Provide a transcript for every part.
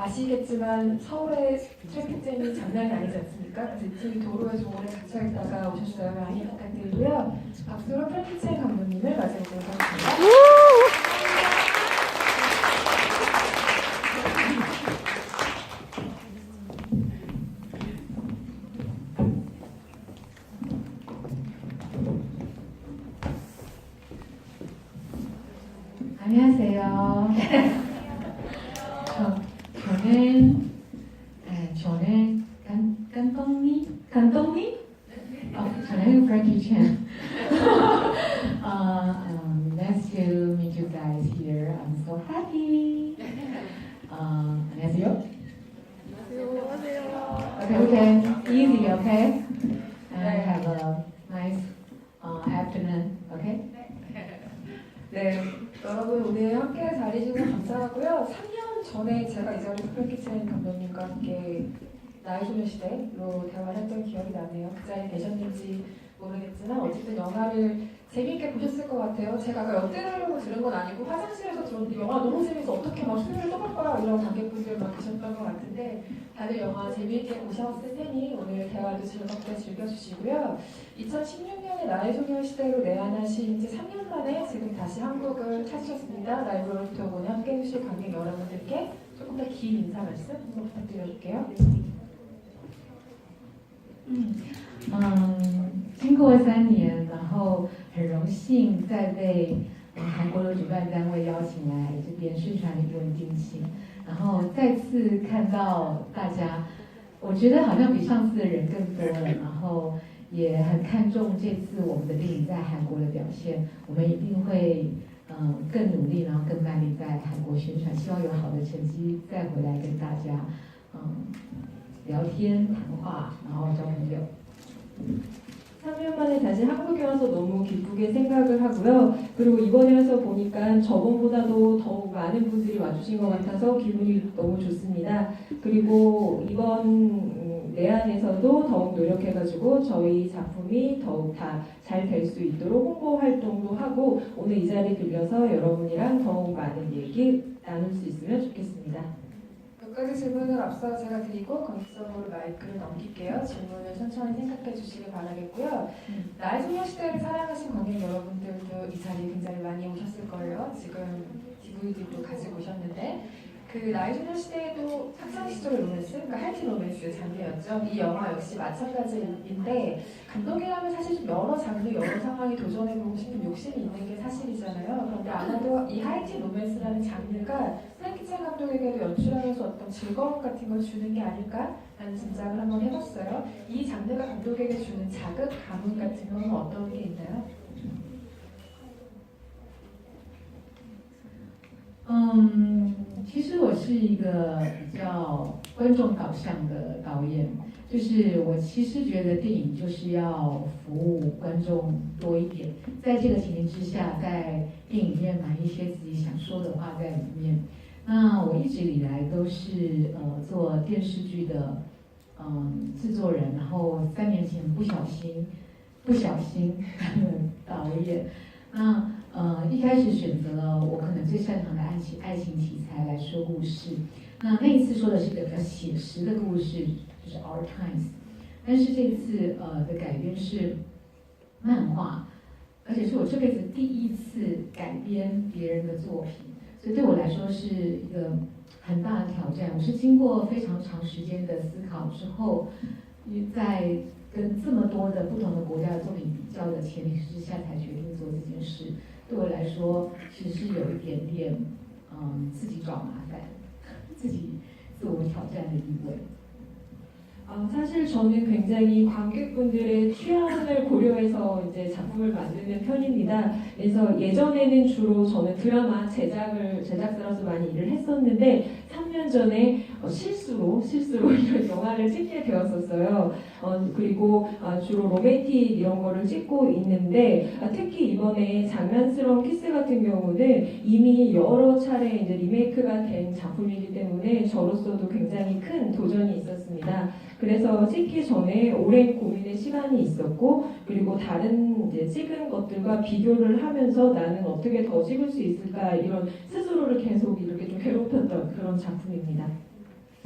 아시겠지만 서울의 트래픽 잼이 장난이 아니지 않습니까? 그래서 이 팀이 도로에 좀 오래 갇혀있다가 오셨어요. 많이 부탁드리고요. 박수로 프랭키첸 감독님을 맞이해보도록 하겠습니다. 안녕하세요. 저는 감독님? 저는 Frankie Chen. Nice to meet you guys here. I'm so happy. 안녕하세요. Okay, easy, okay? And have a nice afternoon, okay? 네, 여러분 오늘 함께 자리 주셔서 감사하고요. 3년 전에 제가 이 자리에서 프랭키첸 감독님과 함께 나의 소녀시대로 대화를 했던 기억이 나네요. 그 자리에 계셨는지 모르겠지만 어쨌든 영화를 재미있게 보셨을 것 같아요. 제가 아까 엿들으려고 들은 건 아니고 화장실에서 들었는데 영화 너무 재밌어 어떻게 막 수요일 또 볼 거야 이런 관객분들 막 계셨던 것 같은데 다들 영화 재미있게 보셨을 테니 오늘 대화도 즐겁게 즐겨주시고요. 2016년에 나의 소녀시대로 내한하신 지 3년 만에 지금 다시 한국을 찾으셨습니다. 라이브 롤토곤에 함께 해주실 관객 여러분들께 조금 더 긴 인사 말씀 한번 부탁드려볼게요. 经过3年，然后很荣幸再被韩国的主办单位邀请来这边宣传一部《惊喜》，然后再次看到大家，我觉得好像比上次的人更多了，然后也很看重这次我们的电影在韩国的表现，我们一定会更努力，然后更卖力在韩国宣传，希望有好的成绩再回来跟大家聊天谈话，然后交朋友。 3년 만에 다시 한국에 와서 너무 기쁘게 생각을 하고요. 그리고 이번에 와서 보니까 저번보다도 더욱 많은 분들이 와주신 것 같아서 기분이 너무 좋습니다. 그리고 이번 내한에서도 더욱 노력해가지고 저희 작품이 더욱 다 잘 될 수 있도록 홍보 활동도 하고 오늘 이 자리 빌려서 여러분이랑 더욱 많은 얘기 나눌 수 있으면 좋겠습니다. 몇 가지 질문을 앞서 제가 드리고 건축적으로 마이크를 넘길게요. 질문을 천천히 생각해 주시길 바라겠고요. 나의 소녀시대를 사랑하신 관객 여러분들도 이 자리에 굉장히 많이 오셨을 거예요. 지금 DVD도 가지고 오셨는데 그 나의 소녀시대에도 학창시절 로맨스, 그러니까 하이틴 로맨스 장르였죠. 이 영화 역시 마찬가지인데 감독이라면 사실 좀 여러 장르, 여러 상황에 도전해보고 싶은 욕심이 있는 게 사실이잖아요. 그런데 아마도 이 하이틴 로맨스라는 장르가 프랭키첸 감독에게도 연출하면서 어떤 즐거움 같은 걸 주는 게 아닐까라는 짐작을 한번 해봤어요. 이 장르가 감독에게 주는 자극, 감흥 같은 건 어떤 게 있나요? 其实我是一个比较观众导向的导演，就是我其实觉得电影就是要服务观众多一点，在这个情形之下，在电影院埋一些自己想说的话在里面。那我一直以来都是做电视剧的制作人，然后3年前不小心当了导演。那一开始选择了我可能最擅长的爱情题材来说故事。那一次说的是一个比较写实的故事，就是 Our Times。但是这次的改编是漫画，而且是我这辈子第一次改编别人的作品，所以对我来说是一个很大的挑战。我是经过非常长时间的思考之后，在跟这么多的不同的国家的作品比较的前提之下，才决定做这件事。对我来说，其实是有一点点自己找麻烦，自己自我挑战的意味。 사실 저는 굉장히 관객분들의 취향을 고려해서 이제 작품을 만드는 편입니다. 그래서 예전에는 주로 저는 드라마 제작사로서 많이 일을 했었는데 3년 전에 실수로 이런 영화를 찍게 되었었어요. 그리고 주로 로맨틱 이런 거를 찍고 있는데 특히 이번에 장난스러운 키스 같은 경우는 이미 여러 차례 이제 리메이크가 된 작품이기 때문에 저로서도 굉장히 큰 도전이 있었습니다. 그래서 찍기 전에 오랜 고민의 시간이 있었고 그리고 다른 이제 찍은 것들과 비교를 하면서 나는 어떻게 더 찍을 수 있을까 이런 스스로를 계속 이렇게 좀 괴롭혔던 그런 작품입니다.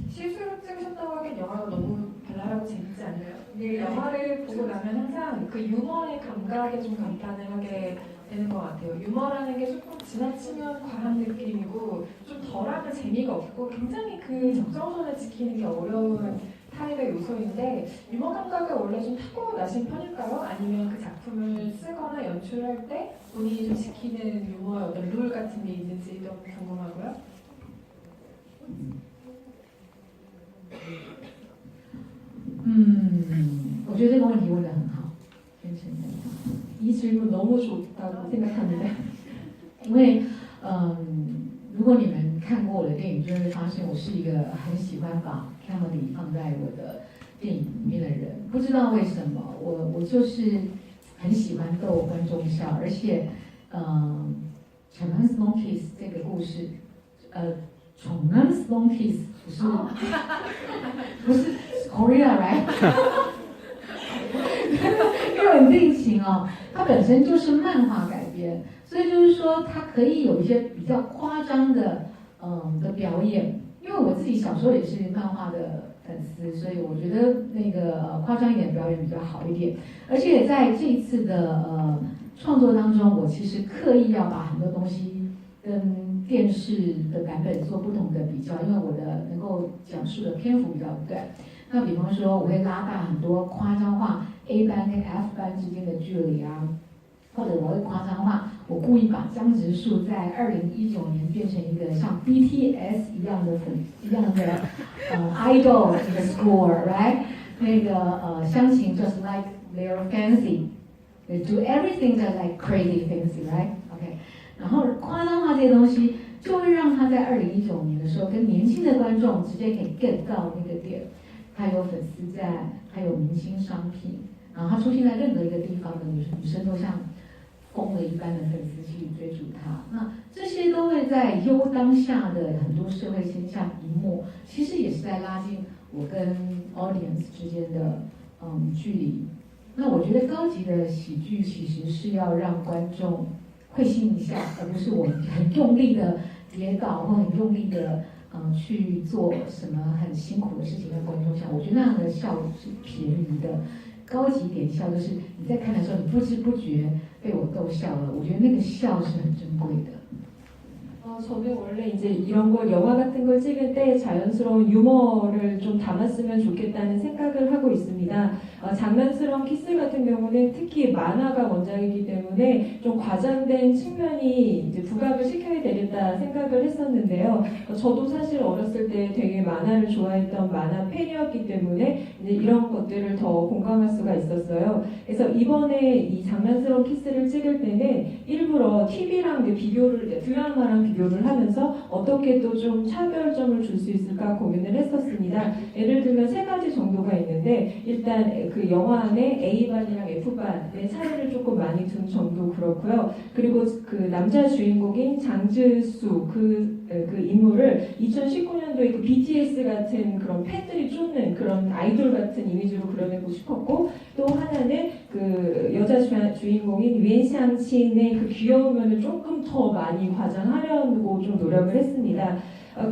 실수로 찍으셨다고 하기엔 영화가 너무 발랄하고 재밌지 않나요? 근데 영화를 보고 나면 항상 그 유머의 감각에 좀 감탄을 하게 되는 것 같아요. 유머라는 게 조금 지나치면 과한 느낌이고 좀 덜하면 재미가 없고 굉장히 그 적정선을 지키는 게 어려운 타입의 요소인데 유머 감각을 원래 좀 타고나신 편일까요? 아니면 그 작품을 쓰거나 연출할 때 본인이 좀 지키는 유머의 어떤 룰 같은 게 있는지 좀 궁금하고요. 我觉得这个问题问得很好，先承认。 이 질문 너무 좋다고 생각합니다. 因为，如果你们看过我的电影，就会发现我是一个很喜欢把 comedy 放在我的电影里面的人。不知道为什么，我就是很喜欢逗观众笑，而且，Children's Monkeys 这个故事，Children's Monkeys 不是 Korea right？ 热稳定情哦，它本身就是漫画改编，所以就是说它可以有一些比较夸张的的表演。因为我自己小时候也是漫画的粉丝，所以我觉得那个夸张一点表演比较好一点。而且在这一次的创作当中，我其实刻意要把很多东西跟电视的版本做不同的比较，因为我的能够讲述的篇幅比较短。那比方说，我会拉大很多夸张化 A 班跟 F 班之间的距离啊，或者我会夸张化，我故意把江直树在2019年变成一个像 BTS 一样的idol 那个 score，right？ 那个相信 just like they're fancy，they do everything that like crazy fancy，right？OK， 然后夸张化这些东西，就会让他在2019年的时候跟年轻的观众直接可以 get 到那个点。他有粉丝在，他有明星商品，然后他出现在任何一个地方的女生都像疯了一般的粉丝去追逐他。那这些都会在当下的很多社会现象一幕，其实也是在拉近我跟 audience 之间的距离。那我觉得高级的喜剧其实是要让观众会心一笑，而不是我很用力的跌倒或很用力的。去做什么很辛苦的事情在观众下，我觉得那样的笑是便宜的。高级点笑就是你在看的时候，你不知不觉被我逗笑了，我觉得那个笑是很珍贵的。 저는 원래 이제 이런 걸 영화 같은 걸 찍을 때 자연스러운 유머를 좀 담았으면 좋겠다는 생각을 하고 있습니다. 장난스러운 키스 같은 경우는 특히 만화가 원작이기 때문에 좀 과장된 측면이 이제 부각을 시켜야 되겠다 생각을 했었는데요. 저도 사실 어렸을 때 되게 만화를 좋아했던 만화 팬이었기 때문에 이제 이런 것들을 더 공감할 수가 있었어요. 그래서 이번에 이 장난스러운 키스를 찍을 때는 일부러 TV랑 비교를 드라마랑 비교를 하면서 어떻게 또 좀 차별점을 줄 수 있을까 고민을 했었습니다. 예를 들면 세 가지 정도가 있는데 일단 그 영화 안에 A반이랑 F반의 차이를 조금 많이 둔 정도 그렇고요. 그리고 그 남자 주인공인 장즈수 그 인물을 2019년도에 그 BTS 같은 그런 팬들이 쫓는 그런 아이돌 같은 이미지로 그려내고 싶었고 또 하나는 그 여자 주인공인 웬샹친의 그 귀여운 면을 조금 더 많이 과장하려고 좀 노력을 했습니다.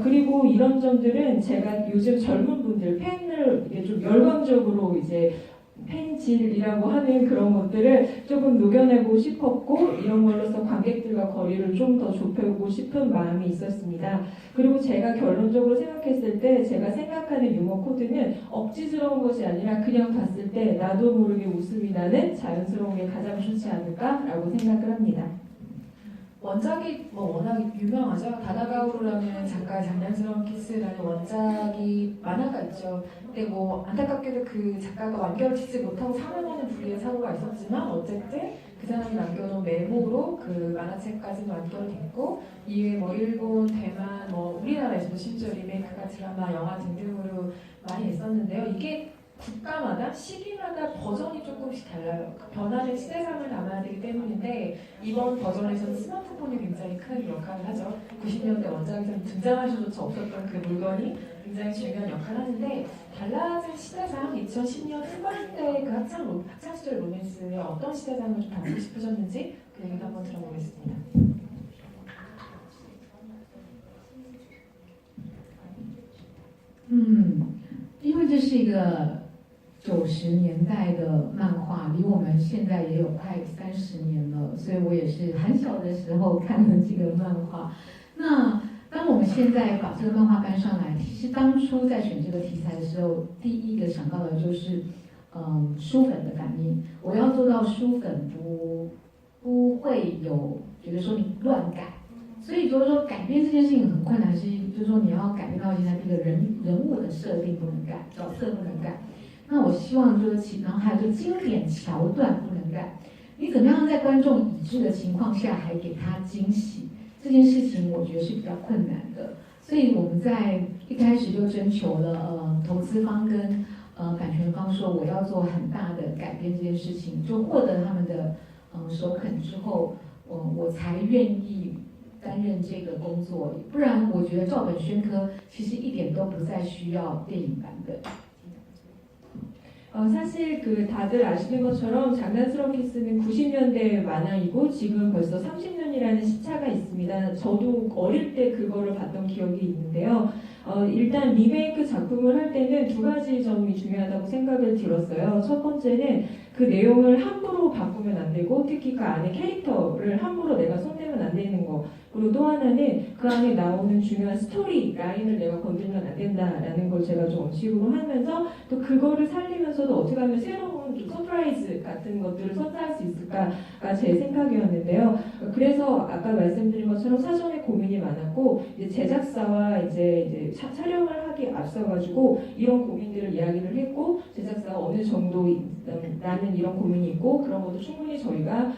그리고 이런 점들은 제가 요즘 젊은 분들 팬을 좀 열광적으로 이제 팬질이라고 하는 그런 것들을 조금 녹여내고 싶었고 이런 걸로서 관객들과 거리를 좀 더 좁히고 싶은 마음이 있었습니다. 그리고 제가 결론적으로 생각했을 때 제가 생각하는 유머 코드는 억지스러운 것이 아니라 그냥 봤을 때 나도 모르게 웃음이 나는 자연스러운 게 가장 좋지 않을까라고 생각을 합니다. 원작이 워낙 유명하죠. 다다가오루라는 작가의 장난스러운 키스라는 원작이 만화가 있죠. 근데 안타깝게도 그 작가가 완결을 짓지 못하고 사망하는 불의의 사고가 있었지만 어쨌든 그 사람이 남겨놓은 메모로 그 만화책까지는 완결이 됐고 이후에 일본, 대만, 우리나라에서도 심지어 리메이크가 드라마, 영화 등등으로 많이 했었는데요. 이게 국가마다 시기마다 버전이 조금씩 달라요. 변화된 시대상을 담아야 되기 때문인데 이번 버전에서는 스마트폰이 굉장히 큰 역할을 하죠. 90년대 원작에서는 등장할 수조차 없었던 그 물건이 굉장히 중요한 역할을 하는데 달라진 시대상 2010년 후반대 그 학창 시절 로맨스의 어떤 시대상을 좀 담고 싶으셨는지 그 얘기도 한번 들어보겠습니다. 因为这是一个90年代的漫画，离我们现在也有快30年了，所以我也是很小的时候看了这个漫画。那当我们现在把这个漫画搬上来，其实当初在选这个题材的时候，第一个想到的就是，书粉的反应。我要做到书粉不会有觉得说你乱改，所以就是说改编这件事情很困难，就是说你要改变到现在这个人物的设定不能改，角色不能改。那我希望就是然后还有就经典桥段不能改，你怎么样在观众已知的情况下还给他惊喜？这件事情我觉得是比较困难的，所以我们在一开始就征求了投资方跟版权方说我要做很大的改变这件事情，就获得他们的首肯之后，我才愿意担任这个工作，不然我觉得照本宣科其实一点都不再需要电影版本。 사실 그 다들 아시는 것처럼 장난스럽게 쓰는 90년대 만화이고 지금 벌써 30년이라는 시차가 있습니다. 저도 어릴 때 그거를 봤던 기억이 있는데요. 일단 리메이크 작품을 할 때는 두 가지 점이 중요하다고 생각을 들었어요. 첫 번째는 그 내용을 함부로 바꾸면 안 되고 특히 그 안에 캐릭터를 함부로 내가 손대면 안 되는 거. 그리고 또 하나는 그 안에 나오는 중요한 스토리 라인을 내가 건들면 안 된다라는 걸 제가 좀 원칙으로 하면서 또 그거를 살리면서도 어떻게 하면 새로운 좀 서프라이즈 같은 것들을 선사할 수 있을까가 제 생각이었는데요. 그래서 아까 말씀드린 것처럼 사전에 고민이 많았고 이제 제작사와 이제 촬영을 하기 앞서가지고 이런 고민들을 이야기를 했고 제작사가 어느 정도 나는 이런 고민이 있고 그런 것도 충분히 저희가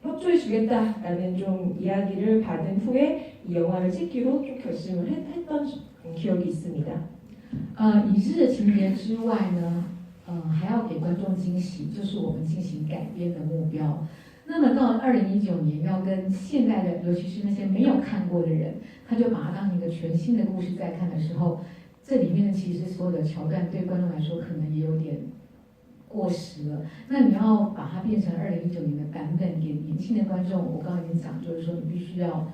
협조해 주겠다라는 좀 이야기를 받은 후에 이 영화를 찍기로 좀 결심을 했던 기억이 있습니다. 已知的情节之外呢，还要给观众惊喜，就是我们进行改编的目标。那么到2019年，要跟现在的，尤其是那些没有看过的人，他就把它当成一个全新的故事在看的时候，这里面其实所有的桥段对观众来说可能也有点过时了。那你要把它变成2019年的版本给年轻的观众，我刚刚已经讲，就是说你必须要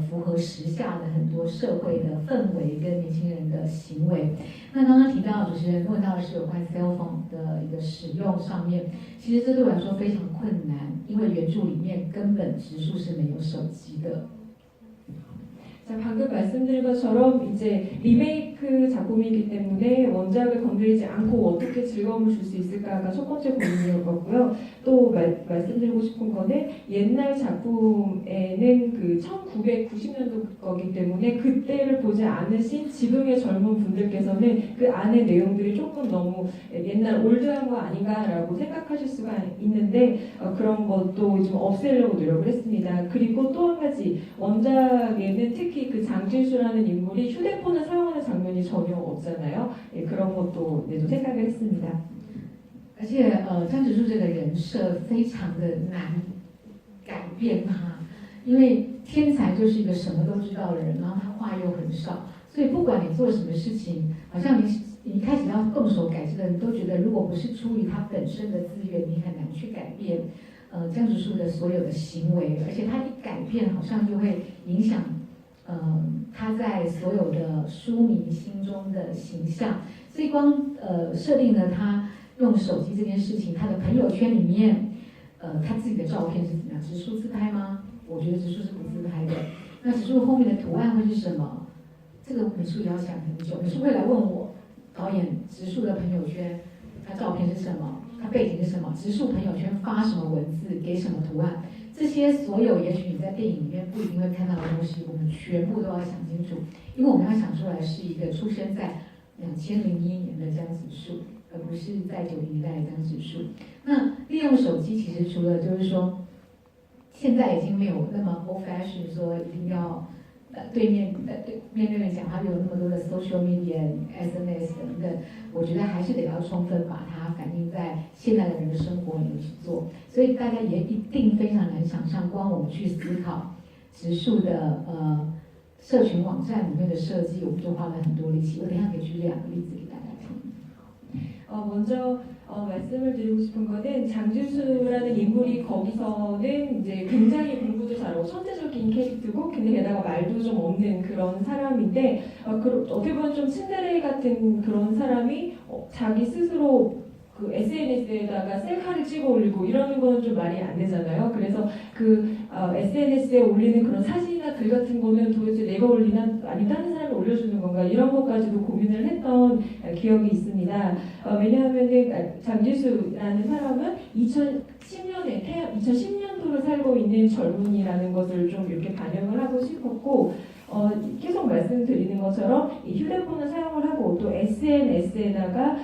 符合时下的很多社会的氛围跟年轻人的行为。那刚刚提到主持人问到的是有关 cell phone 的一个使用上面，其实这对我来说非常困难，因为原著里面根本直树是没有手机的。 자, 방금 말씀드린 것처럼 이제 리메이크 작품이기 때문에 원작을 건드리지 않고 어떻게 즐거움을 줄 수 있을까가 첫 번째 고민이었고요. 또 말씀드리고 싶은 거는 옛날 작품에는 그 1990년도 거기 때문에 그때를 보지 않으신 지금의 젊은 분들께서는 그 안에 내용들이 조금 너무 옛날 올드한 거 아닌가라고 생각하실 수가 있는데 그런 것도 좀 없애려고 노력을 했습니다. 그리고 또 한 가지 원작에는 특히 그 장진수라는 인물이 휴대폰을 사용하는 장면이 전혀 없잖아요. 예, 그런 것도 좀 생각을 했습니다. 而且张直树这个人设非常的难改变他，因为天才就是一个什么都知道的人，然后他话又很少，所以不管你做什么事情，好像你一开始要动手改这个，你都觉得如果不是出于他本身的自愿，你很难去改变江直树的所有的行为，而且他一改变，好像就会影响他在所有的书迷心中的形象，所以光设定了他用手机这件事情，他的朋友圈里面他自己的照片是怎么样？直树自拍吗？我觉得直树是不自拍的。那直树后面的图案会是什么？这个美术也要想很久，美术会来问我导演直树的朋友圈，他照片是什么？他背景是什么？直树朋友圈发什么文字，给什么图案？这些所有也许你在电影里面不一定会看到的东西，我们全部都要想清楚，因为我们要想出来是一个出生在2001年的江直树，而不是在90年代的江直树。那利用手机其实除了就是说，现在已经没有那么 old fashion 说一定要面对面讲话有那么多的 social media、SMS 等等，我觉得还是得要充分把它反映在现代的人的生活里面去做。所以大家也一定非常难想象，光我们去思考直树的社群网站里面的设计，我们就花了很多力气。我等一下可以举2个例子给大家听。 먼저 말씀을 드리고 싶은 거는 장준수라는 인물이 거기서는 이제 굉장히 공부도 잘하고 천재적인 캐릭터고 근데 게다가 말도 좀 없는 그런 사람인데 어떻게 보면 좀 츤데레 같은 그런 사람이 자기 스스로 그 SNS에다가 셀카를 찍어 올리고 이러는 거는 좀 말이 안 되잖아요. 그래서 그 SNS에 올리는 그런 사진이나 글 같은 거는 도대체 내가 올리나 아니면 다른 사람이 올려주는 건가 이런 것까지도 고민을 했던 기억이 있습니다. 왜냐하면 장지수라는 사람은 2010년도를 살고 있는 젊은이라는 것을 좀 이렇게 반영을 하고 싶었고 계속 말씀드리는 것처럼 이 휴대폰을 사용을 하고 또 SNS에다가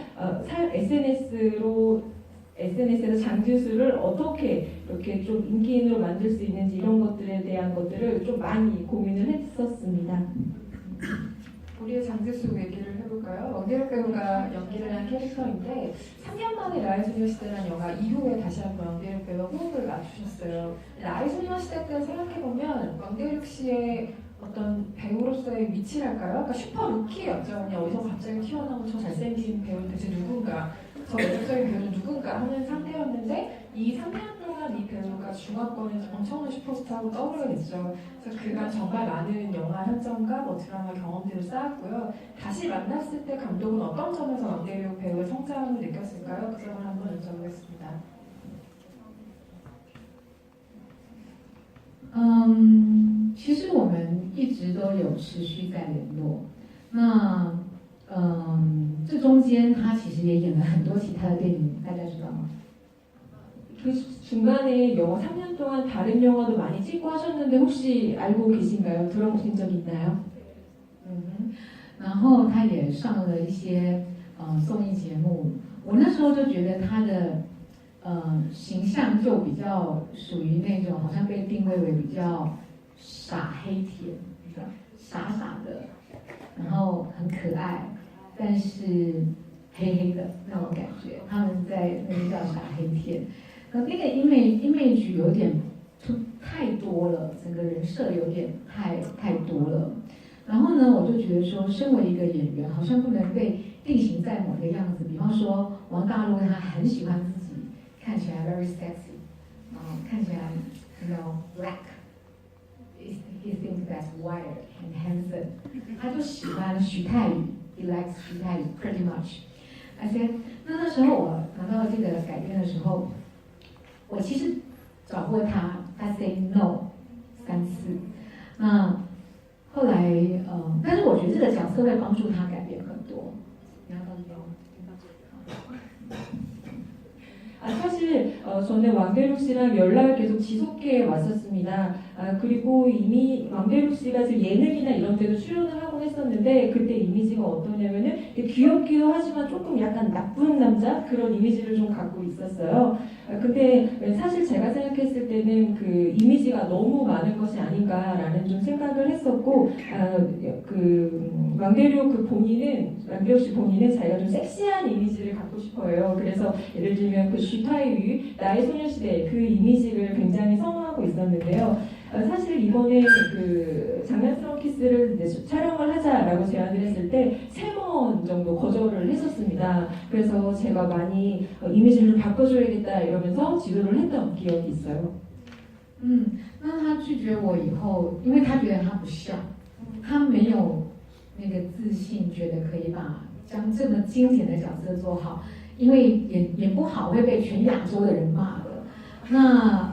SNS에서 장지수를 어떻게 이렇게 좀 인기인으로 만들 수 있는지 이런 것들에 대한 것들을 좀 많이 고민을 했었습니다. 우리의 장지수 얘기를 해볼까요? 왕대륙 배우가 연기를 한 캐릭터인데 3년 만에 나의 소녀시대라는 영화 이후에 다시 한번 왕대륙 배우가 호흡을 맞추셨어요. 나의 소녀시대 때 생각해보면 왕대륙 씨의 어떤 배우로서의 위치랄까요? 그러니까 슈퍼 루키였죠. 그냥 어디서 갑자기 튀어나온 저 잘생긴 배우는 대체 누군가, 저 매력적인 배우는 누군가 하는 상태였는데 이 3년 동안 이 배우가 중화권에서 엄청난 슈퍼스타로 떠오르게 됐죠. 그래서 그간 정말 많은 영화 현장과 드라마 경험들을 쌓았고요. 다시 만났을 때 감독은 어떤 점에서 왕대륙 배우의 성장을 느꼈을까요? 그 점을 한번 여쭤보겠습니다. 其实我们一直都有持续在联络。那这中间他其实也演了很多其他的电影，大家知道吗？ 그 중간에 영화 3년 동안 다른 영화도 많이 찍고 하셨는데 혹시 알고 계신가요? 들어보신 적 있나요? 然后他也上了一些综艺节目。我那时候就觉得他的形象就比较属于那种好像被定位为比较傻黑甜，傻傻的，然后很可爱，但是黑黑的那种感觉。他们在那个叫傻黑甜，那个 image 有点太多了，整个人设有点太多了。然后呢，我就觉得说，身为一个演员，好像不能被定型在某个样子。比方说，王大陆他很喜欢自己看起来 very sexy， 看起来 black。He thinks that's wired and handsome。他就喜欢徐太宇 ，he likes 徐太宇 pretty much。而且那时候我拿到这个改编的时候，我其实找过他，他 say no 3次。那后来但是我觉得这个角色会帮助他改变很多。你要到这边吗？ 사실 저는 왕대륙 씨랑 연락을 계속 지속해 왔었습니다. 그리고 이미 왕대륙 씨가 지금 예능이나 이런 데도 출연을 하곤 했었는데 그때 이미지가 어떠냐면은 귀엽기도 하지만 조금 약간 나쁜 남자 그런 이미지를 좀 갖고 있었어요. 근데 사실 제가 생각했을 때는 그 이미지가 너무 많은 것이 아닌가라는 좀 생각을 했었고 그 왕대륙 씨 본인은 자기가 좀 섹시한 이미지를 갖고 싶어요. 그래서 예를 들면 그 슈타이유 나의 소녀시대 그 이미지를 굉장히 선호하고 있었는데요. 사실 이번에 그 장난스러운 키스를 촬영을 하자라고 제안을 했을 때 3번 정도 거절을 했었습니다. 그래서 제가 많이 이미지를 좀 바꿔줘야겠다 이러면서 지도를 했던 기억이 있어요. 那他拒绝我以后，因为他觉得他不像，他没有那个自信，觉得可以将这么经典的角色做好，因为演不好会被全亚洲的人骂的。那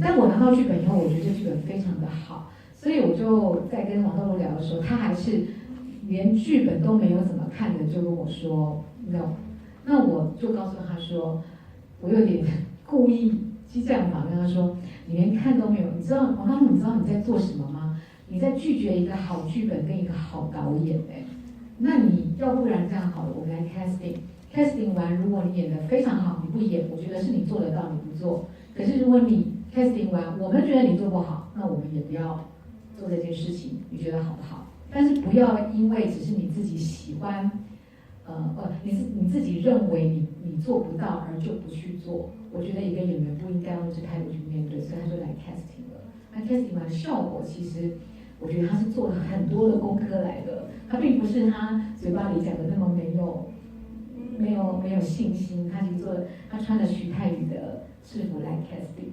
但我拿到剧本以后，我觉得这剧本非常的好，所以我就在跟王道路聊的时候，他还是连剧本都没有怎么看的，就跟我说 no。那我就告诉他说，我有点故意激将法跟他说，你连看都没有，你知道王道路，你知道你在做什么吗？你在拒绝一个好剧本跟一个好导演那你要不然这样好了，我们来 casting 完，如果你演得非常好，你不演，我觉得是你做得到，你不做。可是如果你 casting 完，我们觉得你做不好，那我们也不要做这件事情，你觉得好不好？但是不要因为只是你自己喜欢，你自己认为你做不到而就不去做。我觉得一个演员不应该用这态度去面对，所以他就来 casting 了。那 casting 完的效果，其实我觉得他是做了很多的功课来的，他并不是他嘴巴里讲的那么没有没有信心，他穿着徐太宇的制服来 casting，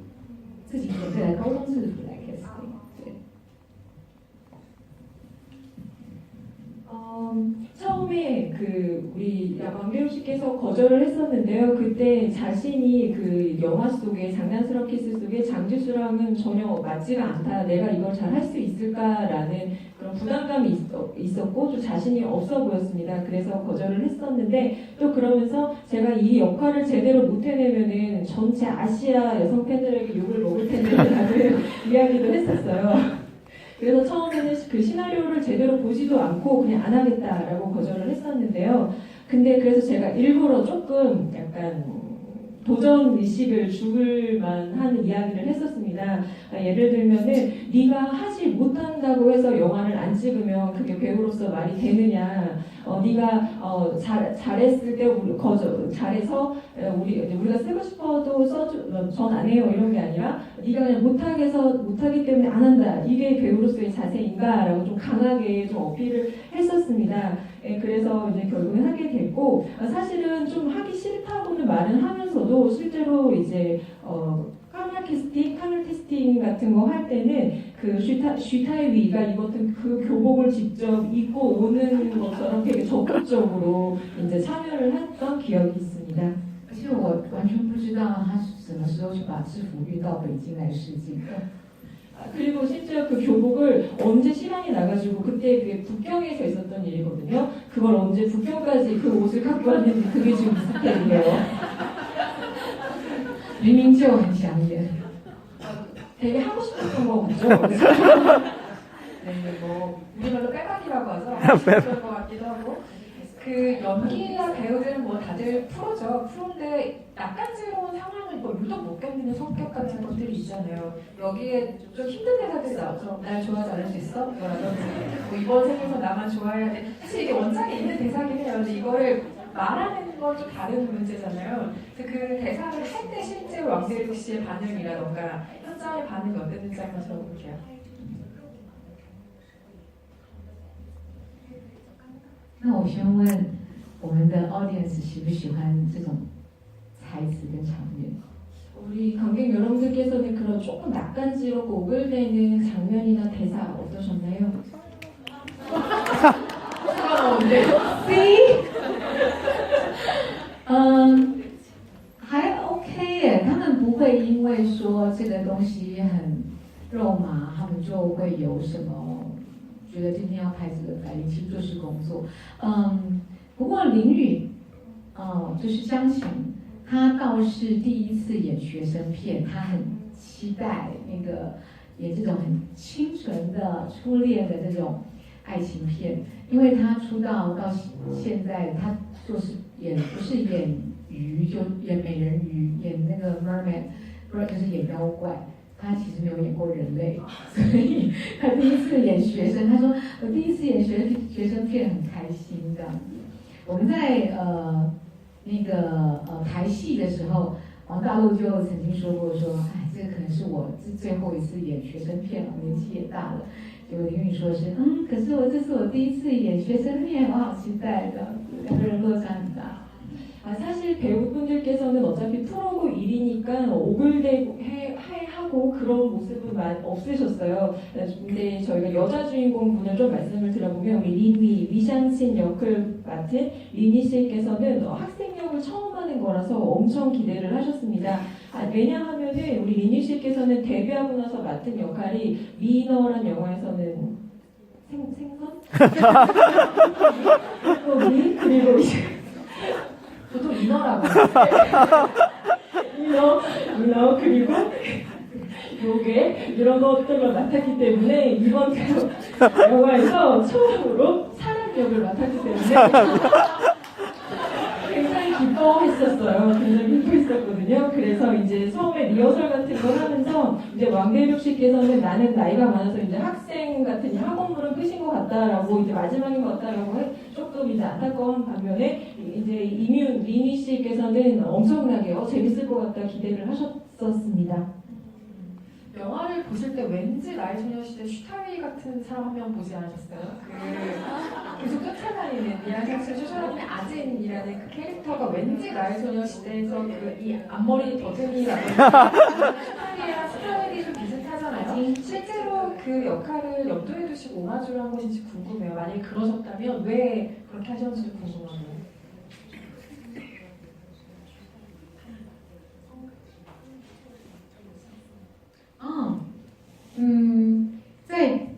自己准备了高中制服来 casting， 对。 처음에 우리 왕배우 씨께서 거절을 했었는데요. 그때 자신이 영화 속에 장난스러운 키스 속에 장지수랑은 전혀 맞지가 않다. 내가 이걸 잘 할 수 있을까라는 그런 부담감이 있었고 또 자신이 없어 보였습니다. 그래서 거절을 했었는데 또 그러면서 제가 이 역할을 제대로 못 해내면은 전체 아시아 여성 팬들에게 욕을 먹을 텐데 라는 이야기도 했었어요. 그래서 처음에는 그 시나리오를 제대로 보지도 않고 그냥 안 하겠다라고 거절을 했었는데요. 근데 그래서 제가 일부러 조금 약간 도전 의식을 죽을 만한 이야기를 했었습니다. 예를 들면은 네가 하지 못한다고 해서 영화를 안 찍으면 그게 배우로서 말이 되느냐? 네가 잘했을 때 잘해서 우리가 쓰고 싶어도 전 안 해요 이런 게 아니라 네가 그냥 못하기 때문에 안 한다. 이게 배우로서의 자세인가라고 좀 강하게 좀 어필을 했었습니다. 그래서 이제 결국엔 하게 됐고 사실은 좀 하기 싫다고는 말은 하면서도 실제로 이제 카메라 테스팅 같은 거 할 때는 슈타이위가 입었던 그 교복을 직접 입고 오는 것처럼 되게 적극적으로 이제 참여를 했던 기억이 있습니다. 而且我完全不知道他什么时候就把制服运到北京来试镜的。 그리고 실제로 그 교복을 언제 시간이 나가지고 그때 그게 북경에서 있었던 일이거든요. 그걸 언제 북경까지 그 옷을 갖고 왔는지 그게 지금 미스테리예요. 明明就很抢眼。 되게 하고 싶었던 거 같죠? 네, 뭐 우리말로 빼박이라고 하죠. 그럴 것 같기도 하고. 그 연기나 배우들은 뭐 다들 프로죠. 프로인데 낯간지러운 상황을 뭐 유독 못 견디는 성격 같은 것들이 있잖아요. 여기에 좀 힘든 대사들이 나오죠. 날 좋아하지 않을 수 있어? 뭐라든지 뭐 이번 생에서 나만 좋아해야 돼. 사실 이게 원작에 있는 대사긴 해요. 근데 이거를 말하는 건 좀 다른 문제잖아요. 그래서 그 대사를 할 때 실제로 왕대륙 씨의 반응이라던가 현장의 반응이 어땠는지 한번 들어볼게요. 那我先问我们的 audience 喜不喜欢这种台词跟场面？ 우리 관객 여러분들께서는 그런 조금 낯간지럽고 오글대는 장면이나 대사 어떠셨나요? C， 还 OK 耶，他们不会因为说这个东西很肉麻，他们就会有什么觉得今天要拍这个改其实就是工作。不过林允，就是江晴，她倒是第一次演学生片，她很期待那个演这种很清纯的初恋的这种爱情片，因为她出道到现在，她就是不是演鱼，就演美人鱼，演那个 mermaid， 不是就是演妖怪。他其实没有演过人类，所以他第一次演学生，他说我第一次演学生片很开心这样子。我们在台戏的时候，王大陆就曾经说过说，哎，这个可能是我最后一次演学生片了，年纪也大了。结果林允说是，可是这是我第一次演学生片，我好期待的。两个人落差很大。 사실 배우분들께서는 어차피 프로고 일이니까 오글대고 하고 그런 모습은 없으셨어요. 근데 저희가 여자 주인공 분을 좀 말씀을 드려보면 우리 위샹친 역을 맡은 리니 씨께서는 학생 역을 처음 하는 거라서 엄청 기대를 하셨습니다. 왜냐하면은 우리 리니 씨께서는 데뷔하고 나서 맡은 역할이 위너란 영화에서는 생선? 그리고 이제 보통 인어라고 인어 그리고 요괴 이런 것들을 맡았기 때문에 이번 영화에서 처음으로 사람 역을 맡았기 때문에 굉장히 기뻐했었어요. 굉장히 기뻐했었거든요. 그래서 이제 처음에 리허설 같은 걸 하면서 이제 왕대륙 씨께서는 나는 나이가 많아서 이제 학생 같은 학원물은 끝인 것 같다라고 이제 마지막인 것 같다라고 조금 이제 안타까운 반면에 이제 리니 씨께서는 엄청나게 재밌을 것 같다 기대를 하셨었습니다. 영화를 보실 때 왠지 나의 소녀시대 슈타위 같은 사람 한 명 보지 않으셨어요? 계속 쫓아다니는 미야자키 쇼쇼라는 아진이라는 그 캐릭터가 왠지 나의 소녀시대에서 이 앞머리 더듬이라든지 슈타위랑 스타일이 좀 비슷하잖아요. 실제로 그 역할을 염두에 두시고 오마주를 한 것인지 궁금해요. 만약에 그러셨다면 왜 그렇게 하셨는지 궁금하네요.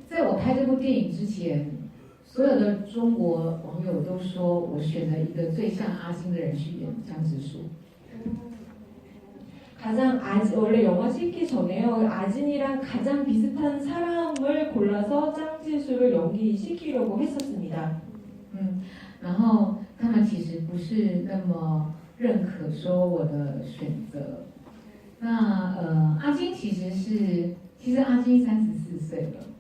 在我拍这部电影之前，所有的中国网友都说我选了一个最像阿金的人去演江直树。 원래 영화 찍기 전에요. 아진이랑 가장 비슷한 사람을 골라서 짱지수를 연기시키려고 했었습니다. 然后他们其实不是那么认可说我的选择。那阿金其实阿金34岁了。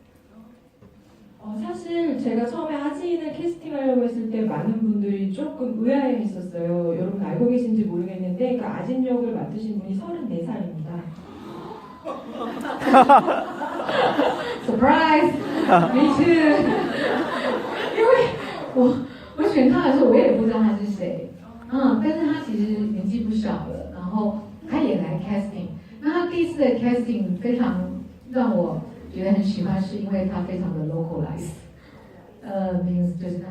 사실 제가 처음에 아진을 캐스팅하려고 했을 때 많은 분들이 조금 의아해했었어요. 여러분 알고 계신지 모르겠는데 그 아진 역을 맡으신 분이 34살입니다. Surprise! Me too. 因为我选他的时候，我也不知道他是谁，但是他其实年纪不小了，然后他也来 casting。那他第一次的 casting 非常让我觉得很喜欢，是因为他非常的 localize， means 就是他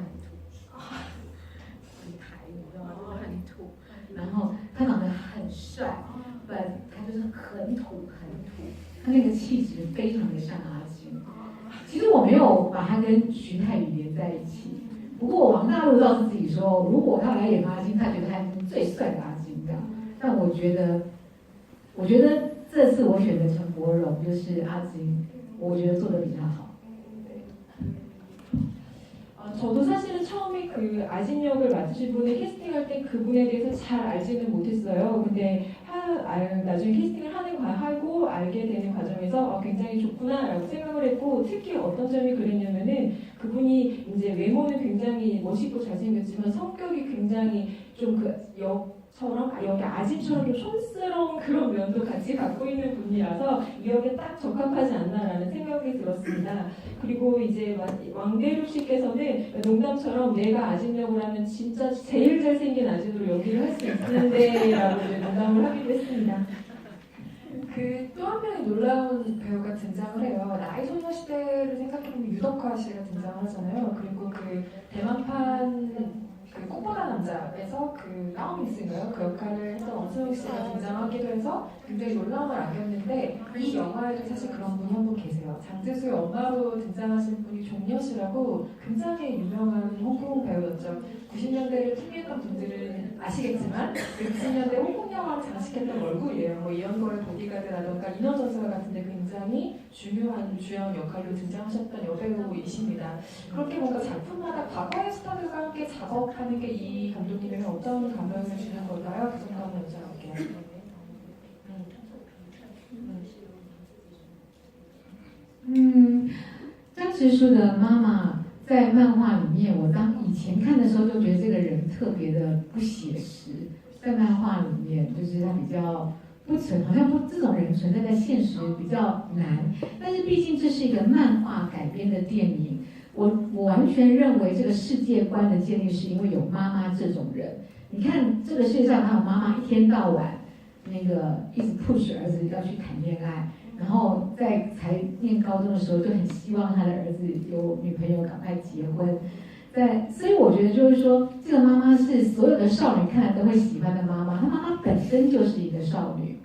很台，你知道吗？就是很土，然后他长得很帅，他就是很土，他那个气质非常的像阿金。其实我没有把他跟徐太宇连在一起，不过王大陆倒是自己说，如果他来演阿金，他觉得他是最帅的阿金这样。但我觉得这次我选的陈柏荣就是阿金，我觉得做的比他好。 저도 사실은 처음에 그 아진 역을 맡으신 분을 캐스팅할 때 그분에 대해서 잘 알지는 못했어요. 근데 나중에 캐스팅을 하고 알게 되는 과정에서 굉장히 좋구나라고 생각을 했고, 특히 어떤 점이 그랬냐면은 그분이 이제 외모는 굉장히 멋있고 잘생겼지만 성격이 굉장히 좀 그 역처럼 여기 아진처럼 좀 촌스러운 그런 면도 같이 갖고 있는 분이라서 이 역에 딱 적합하지 않나라는 생각이 들었습니다. 그리고 이제 왕대륙 씨께서는 농담처럼 내가 아진 역을 하면 진짜 제일 잘생긴 아진으로 연기를 할 수 있는데라고 농담을 하기도 했습니다. 또 한 명의 놀라운 배우가 등장을 해요. 나의 소녀시대를 생각해보면 유덕화 씨가 등장을 하잖아요. 그리고 그 대만판 그 꽃보다 남자에서 그 나오미스인가요? 그 역할을 했던 엄수영 씨가 등장하기도 해서 굉장히 놀라움을 안겼는데, 이 영화에도 사실 그런 분이 한 분 계세요. 장지수의 엄마로 등장하신 분이 종려 씨라고 굉장히 유명한 홍콩 배우였죠. 90년대를 풍미했던 분들은 아시겠지만 90년대 홍콩 영화를 장식했던 얼굴이에요. 뭐 이연거의 보디가드라던가 인어전설 같은데 굉장히 중요한 주연 역할로 등장하셨던 여배우이십니다. 그렇게 뭔가 작품마다 과거의 스타들과 함께 작업하는 게 이 감독님에게 어떤 감명을 주는 걸까요? 그 정도 한번 여쭤볼게요. 张直树的妈妈在漫画里面，我以前看的时候就觉得这个人特别的不写实，在漫画里面就是他比较好像这种人存在在现实比较难，但是毕竟这是一个漫画改编的电影。 我完全认为这个世界观的建立是因为有妈妈这种人。你看这个世界上，他有妈妈一天到晚一直 push 儿子要去谈恋爱，然后才念高中的时候就很希望他的儿子有女朋友赶快结婚。所以我觉得就是说，这个妈妈是所有的少女看了都会喜欢的妈妈，她妈妈本身就是一个少女。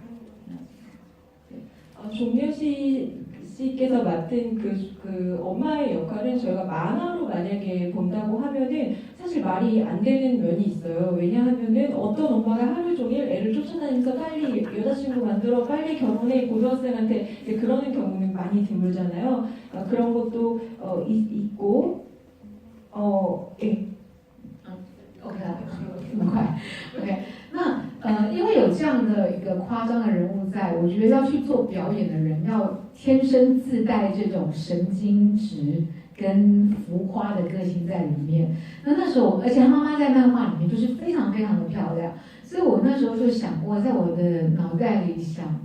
종려 씨께서 맡은 그 엄마의 역할은 저희가 만화로 만약에 본다고 하면은 사실 말이 안 되는 면이 있어요. 왜냐하면은 어떤 엄마가 하루 종일 애를 쫓아다니면서 빨리 여자친구 만들어, 빨리 결혼해, 고등학생한테 이제 그러는 경우는 많이 드물잖아요. 그런 것도 있고, 예. OK， 这么快 ，OK。那因为有这样的一个夸张的人物在，我觉得要去做表演的人要天生自带这种神经质跟浮夸的个性在里面。那时候而且他妈妈在漫画里面就是非常非常的漂亮，所以我那时候就想过，在我的脑袋里想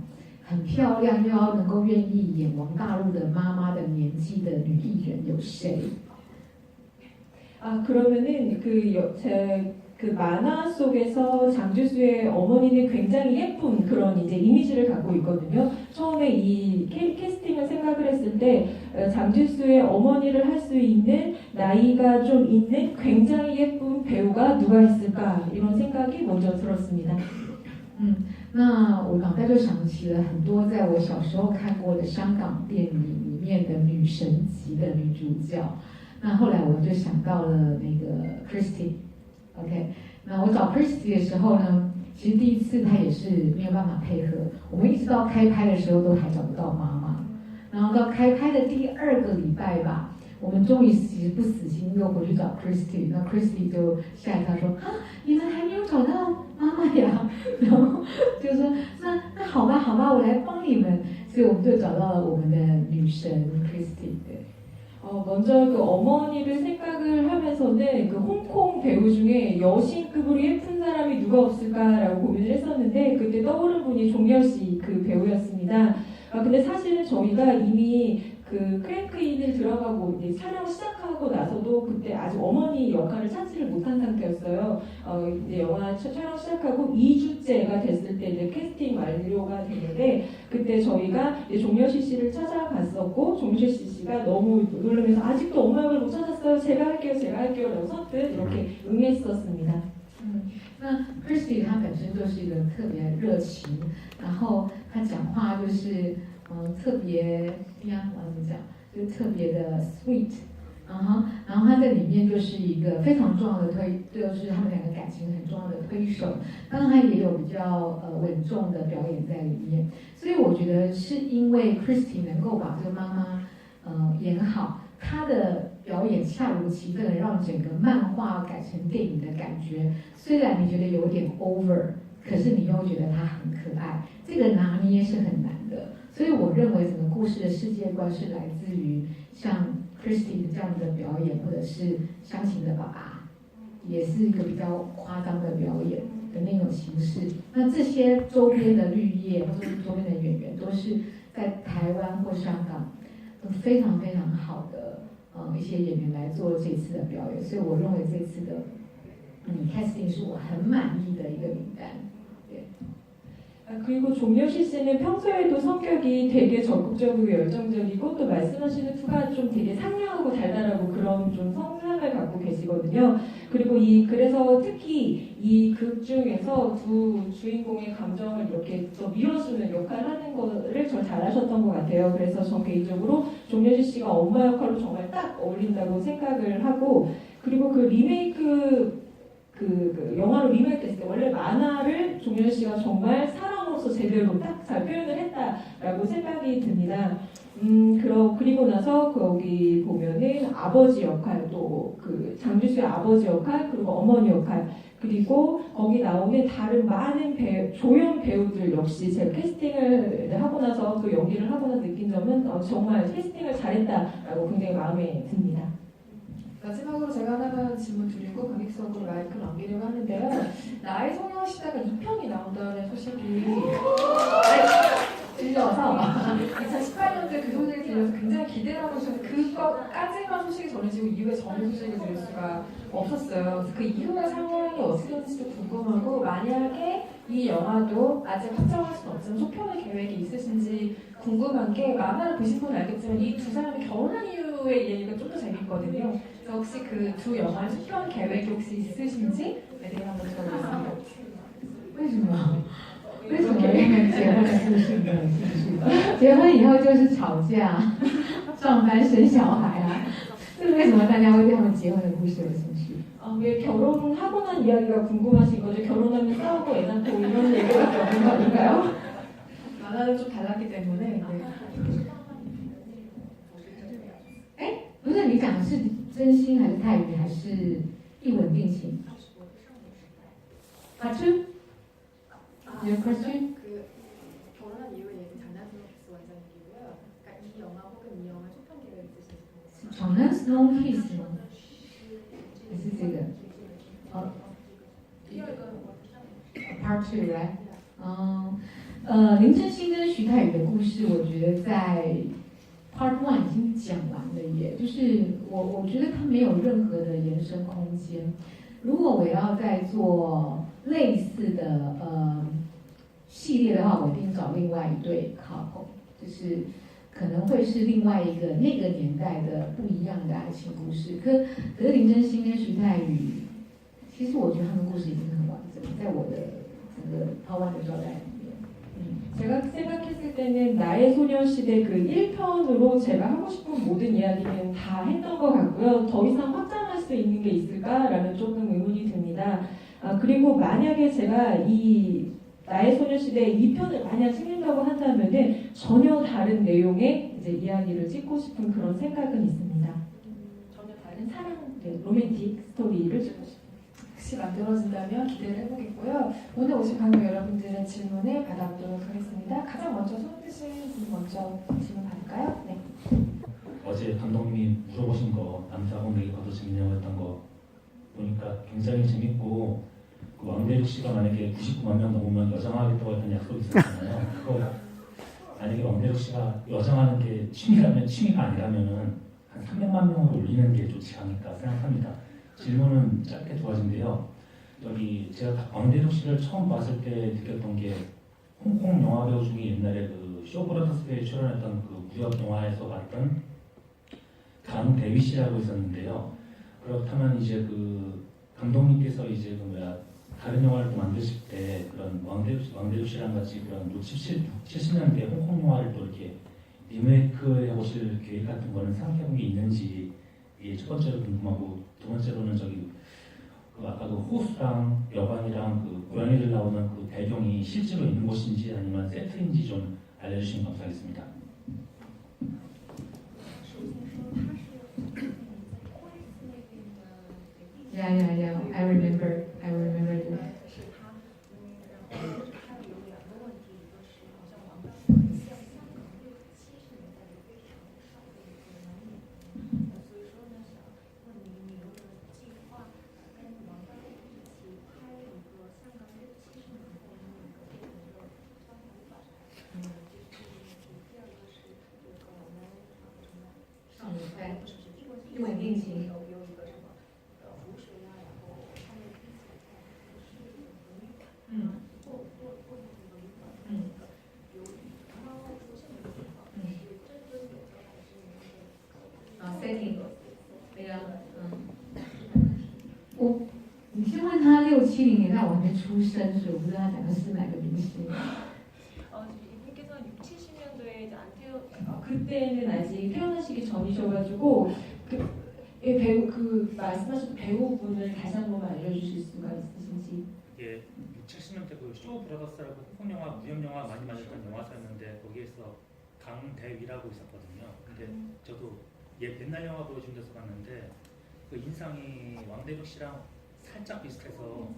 很漂亮又要能够愿意演王大陆的妈妈的年纪的女艺人有谁？ 그러면은 그 만화 속에서 장주수의 어머니는 굉장히 예쁜 그런 이제 이미지를 갖고 있거든요. 처음에 이 캐스팅을 생각을 했을 때 장주수의 어머니를 할 수 있는 나이가 좀 있는 굉장히 예쁜 배우가 누가 있을까 이런 생각이 먼저 들었습니다. 那我脑袋就想起了很多在我小时候看过的香港电影里面的女神级的女主角。那后来我就想到了那个 Christy。OK， 那我找 Christy 的时候呢，其实第一次她也是没有办法配合，我们一直到开拍的时候都还找不到妈妈，然后到开拍的第2个礼拜吧，我们终于其实不死心又回去找 Christy， 那 Christy 就吓一跳说啊，你们还没有找到妈妈呀？然后就说那好吧好吧，我来帮你们，所以我们就找到了我们的女神 Christy。对。 먼저 그 어머니를 생각을 하면서는 그 홍콩 배우 중에 여신급으로 예쁜 사람이 누가 없을까라고 고민을 했었는데 그때 떠오른 분이 종렬 씨 그 배우였습니다. 근데 사실은 저희가 이미 그 크랭크인을 들어가고 이제 촬영 시작하고 나서도 그때 아직 어머니 역할을 찾지를 못한 상태였어요. 이제 영화 촬영 시작하고 2주째가 됐을 때 이제 캐스팅 완료가 됐는데 그때 저희가 이제 종려시 씨를 찾아갔었고 종려시 씨가 너무 놀라면서 아직도 엄마 역을 못 찾았어요. 제가 할게요. 라고 선뜻 이렇게 응했었습니다. 那 Christy 她本身就是一个特别热情，然后她讲话就是特别呀，我怎么讲，就特别的 sweet， 然后她在里面就是一个非常重要的就是他们2个感情很重要的推手，当然她也有比较稳重的表演在里面，所以我觉得是因为 Christy 能够把这个妈妈演好，她的表演恰如其分的让整个漫画改成电影的感觉，虽然你觉得有点 over， 可是你又觉得它很可爱，这个拿捏是很难的。所以我认为整个故事的世界观是来自于像 Christy 的这样的表演，或者是湘琴的爸爸，也是一个比较夸张的表演的那种形式。那这些周边的绿叶或者是周边的演员，都是在台湾或香港都非常非常好的一些演员来做这次的表演，所以我认为这次的casting 是我很满意的一个名单。对。 그리고 종려시 씨는 평소에도 성격이 되게 적극적이고 열정적이고 또 말씀하시는 투가 좀 되게 상냥하고 달달하고 그런 좀 성향을 갖고 계시거든요. 그리고 그래서 특히 이 극 중에서 두 주인공의 감정을 이렇게 더 밀어주는 역할을 하는 거를 저 잘하셨던 것 같아요. 그래서 전 개인적으로 종려시 씨가 엄마 역할로 정말 딱 어울린다고 생각을 하고 그리고 그 리메이크 그 영화로 리메이크했을 때 원래 만화를 종현 씨가 정말 사람으로서 제대로 딱 잘 표현을 했다라고 생각이 듭니다. 그리고 나서 거기 보면은 아버지 역할 또 그 장주수의 아버지 역할 그리고 어머니 역할 그리고 거기 나오는 다른 많은 조연 배우들 역시 제가 캐스팅을 하고 나서 또 연기를 하고 나서 느낀 점은 정말 캐스팅을 잘했다라고 굉장히 마음에 듭니다. 마지막으로 제가 하나만 질문 드리고 관객석으로 마이크를 넘기려고 하는데요. 나의 소녀 시대가 2편이 나온다는 소식이 들려서 2018년도에 그 소식이 들려서 굉장히 기대를 하고 있었는데 그것까지만 소식이 전해지고 이후에 전혀 소식을 들을 수가 없었어요. 그래서 그 이후의 상황이 어떻게 될지도 궁금하고 만약에 이 영화도 아직 확정할 수는 없지만 속편의 계획이 있으신지 궁금한 게 만화를 보신 분은 알겠지만 이 두 사람이 결혼한 이후의 얘기가 좀 더 재밌거든요. 그래서 혹시 그 두 영화의 속편 계획이 혹시 있으신지 대해 한번 들어보겠습니다. 为什么？为什么他们结婚的故事没有兴趣？结婚以后就是吵架、上班、生小孩啊。这是为什么大家会对他们结婚的故事有兴趣？ 왜 결혼하고 난 이야기가 궁금하신 거죠? 결혼하면 싸우고 애 낳고 이런 얘기밖에 없는 거 아닌가요? 만화는 좀 달랐기 때문에 네. 不是你讲的是真心还是泰语还是一吻定情？맞춤? Your question? 그 결혼한 이후의 얘기 장난스노키스 원작 얘기고요. 그러니까 이 영화 혹은 이 영화 초편 계획 있으신지. 장난 Snow Kiss 吗？还是这个？第二个 Part 2 right？林正兴跟徐太宇的故事，我觉得在 Part One 已经讲完了耶，就是我觉得它没有任何的延伸空间。如果我要再做类似的系列的话，我一定找另外一对 couple， 就是可能会是另外一个那个年代的不一样的爱情故事。可是林正兴跟徐太宇，其实我觉得他们故事已经很完整，在我的整个 Part One的交代里面。 제가 생각했을 때는 나의 소녀시대 그 1편으로 제가 하고 싶은 모든 이야기는 다 했던 것 같고요. 더 이상 확장할 수 있는 게 있을까라는 조금 의문이 듭니다. 그리고 만약에 제가 이 나의 소녀시대 2편을 만약 찍는다고 한다면은 전혀 다른 내용의 이제 이야기를 찍고 싶은 그런 생각은 있습니다. 전혀 다른 사랑, 로맨틱 스토리를 찍고 싶습니다. 혹시 만들어진다면 기대를 해보겠고요. 오늘 오신 관객 여러분들의 질문을 받아보도록 하겠습니다. 가장 먼저 손 드신 분 먼저 질문 받을까요? 네. 어제 감독님이 물어보신 거 남자하고 내기 봐도 재밌냐고 했던 거 보니까 굉장히 재밌고 그 왕대륙 씨가 만약에 99만 명 넘으면 여장하겠다고 했던 약속이 있었잖아요. 그거 만약에 왕대륙 씨가 여장하는 게 취미라면 취미가 아니라면은 한 300만 명을 올리는 게 좋지 않을까 생각합니다. 질문은 짧게 두 가지인데요. 여기 제가 왕대륙 씨를 처음 봤을 때 느꼈던 게 홍콩 영화 배우 중에 옛날에 그 쇼브라더스에 출연했던 그 무협 영화에서 봤던 강대휘 씨라고 있었는데요. 그렇다면 이제 그 감독님께서 이제 그 뭐야 다른 영화를 또 만드실 때 그런 왕대륙 씨랑 같이 그런 70년대 홍콩 영화를 또 이렇게 리메이크 해보실 계획 같은 거는 생각해본 게 있는지 이게 첫 번째로 궁금하고 두 번째로는 저기 그 아까 그 호수랑 여관이랑 그 고양이들 나오는 그 배경이 실제로 있는 곳인지 아니면 세트인지 좀 알려주시면 감사하겠습니다. Yeah. I remember this. 稳定型。setting 那个你先问他6、70年代，我还没出生，所以我不知道他讲的是哪个明星。 이분께서는 6, 70년도에 이제 안 그때는 아직 태어나시기 전이셔가지고 배우 그 말씀하신 배우분을 다시 한번 알려주실 수가 있으신지. 이게 6, 70년대 그 쇼 브라더스라고 홍콩 영화, 무협 영화 많이 만들었던 영화사였는데 거기에서 강대휘라고 있었거든요. 근데 저도 옛날 영화 보여준 데서 봤는데 그 인상이 왕대륙 씨랑 살짝 비슷해서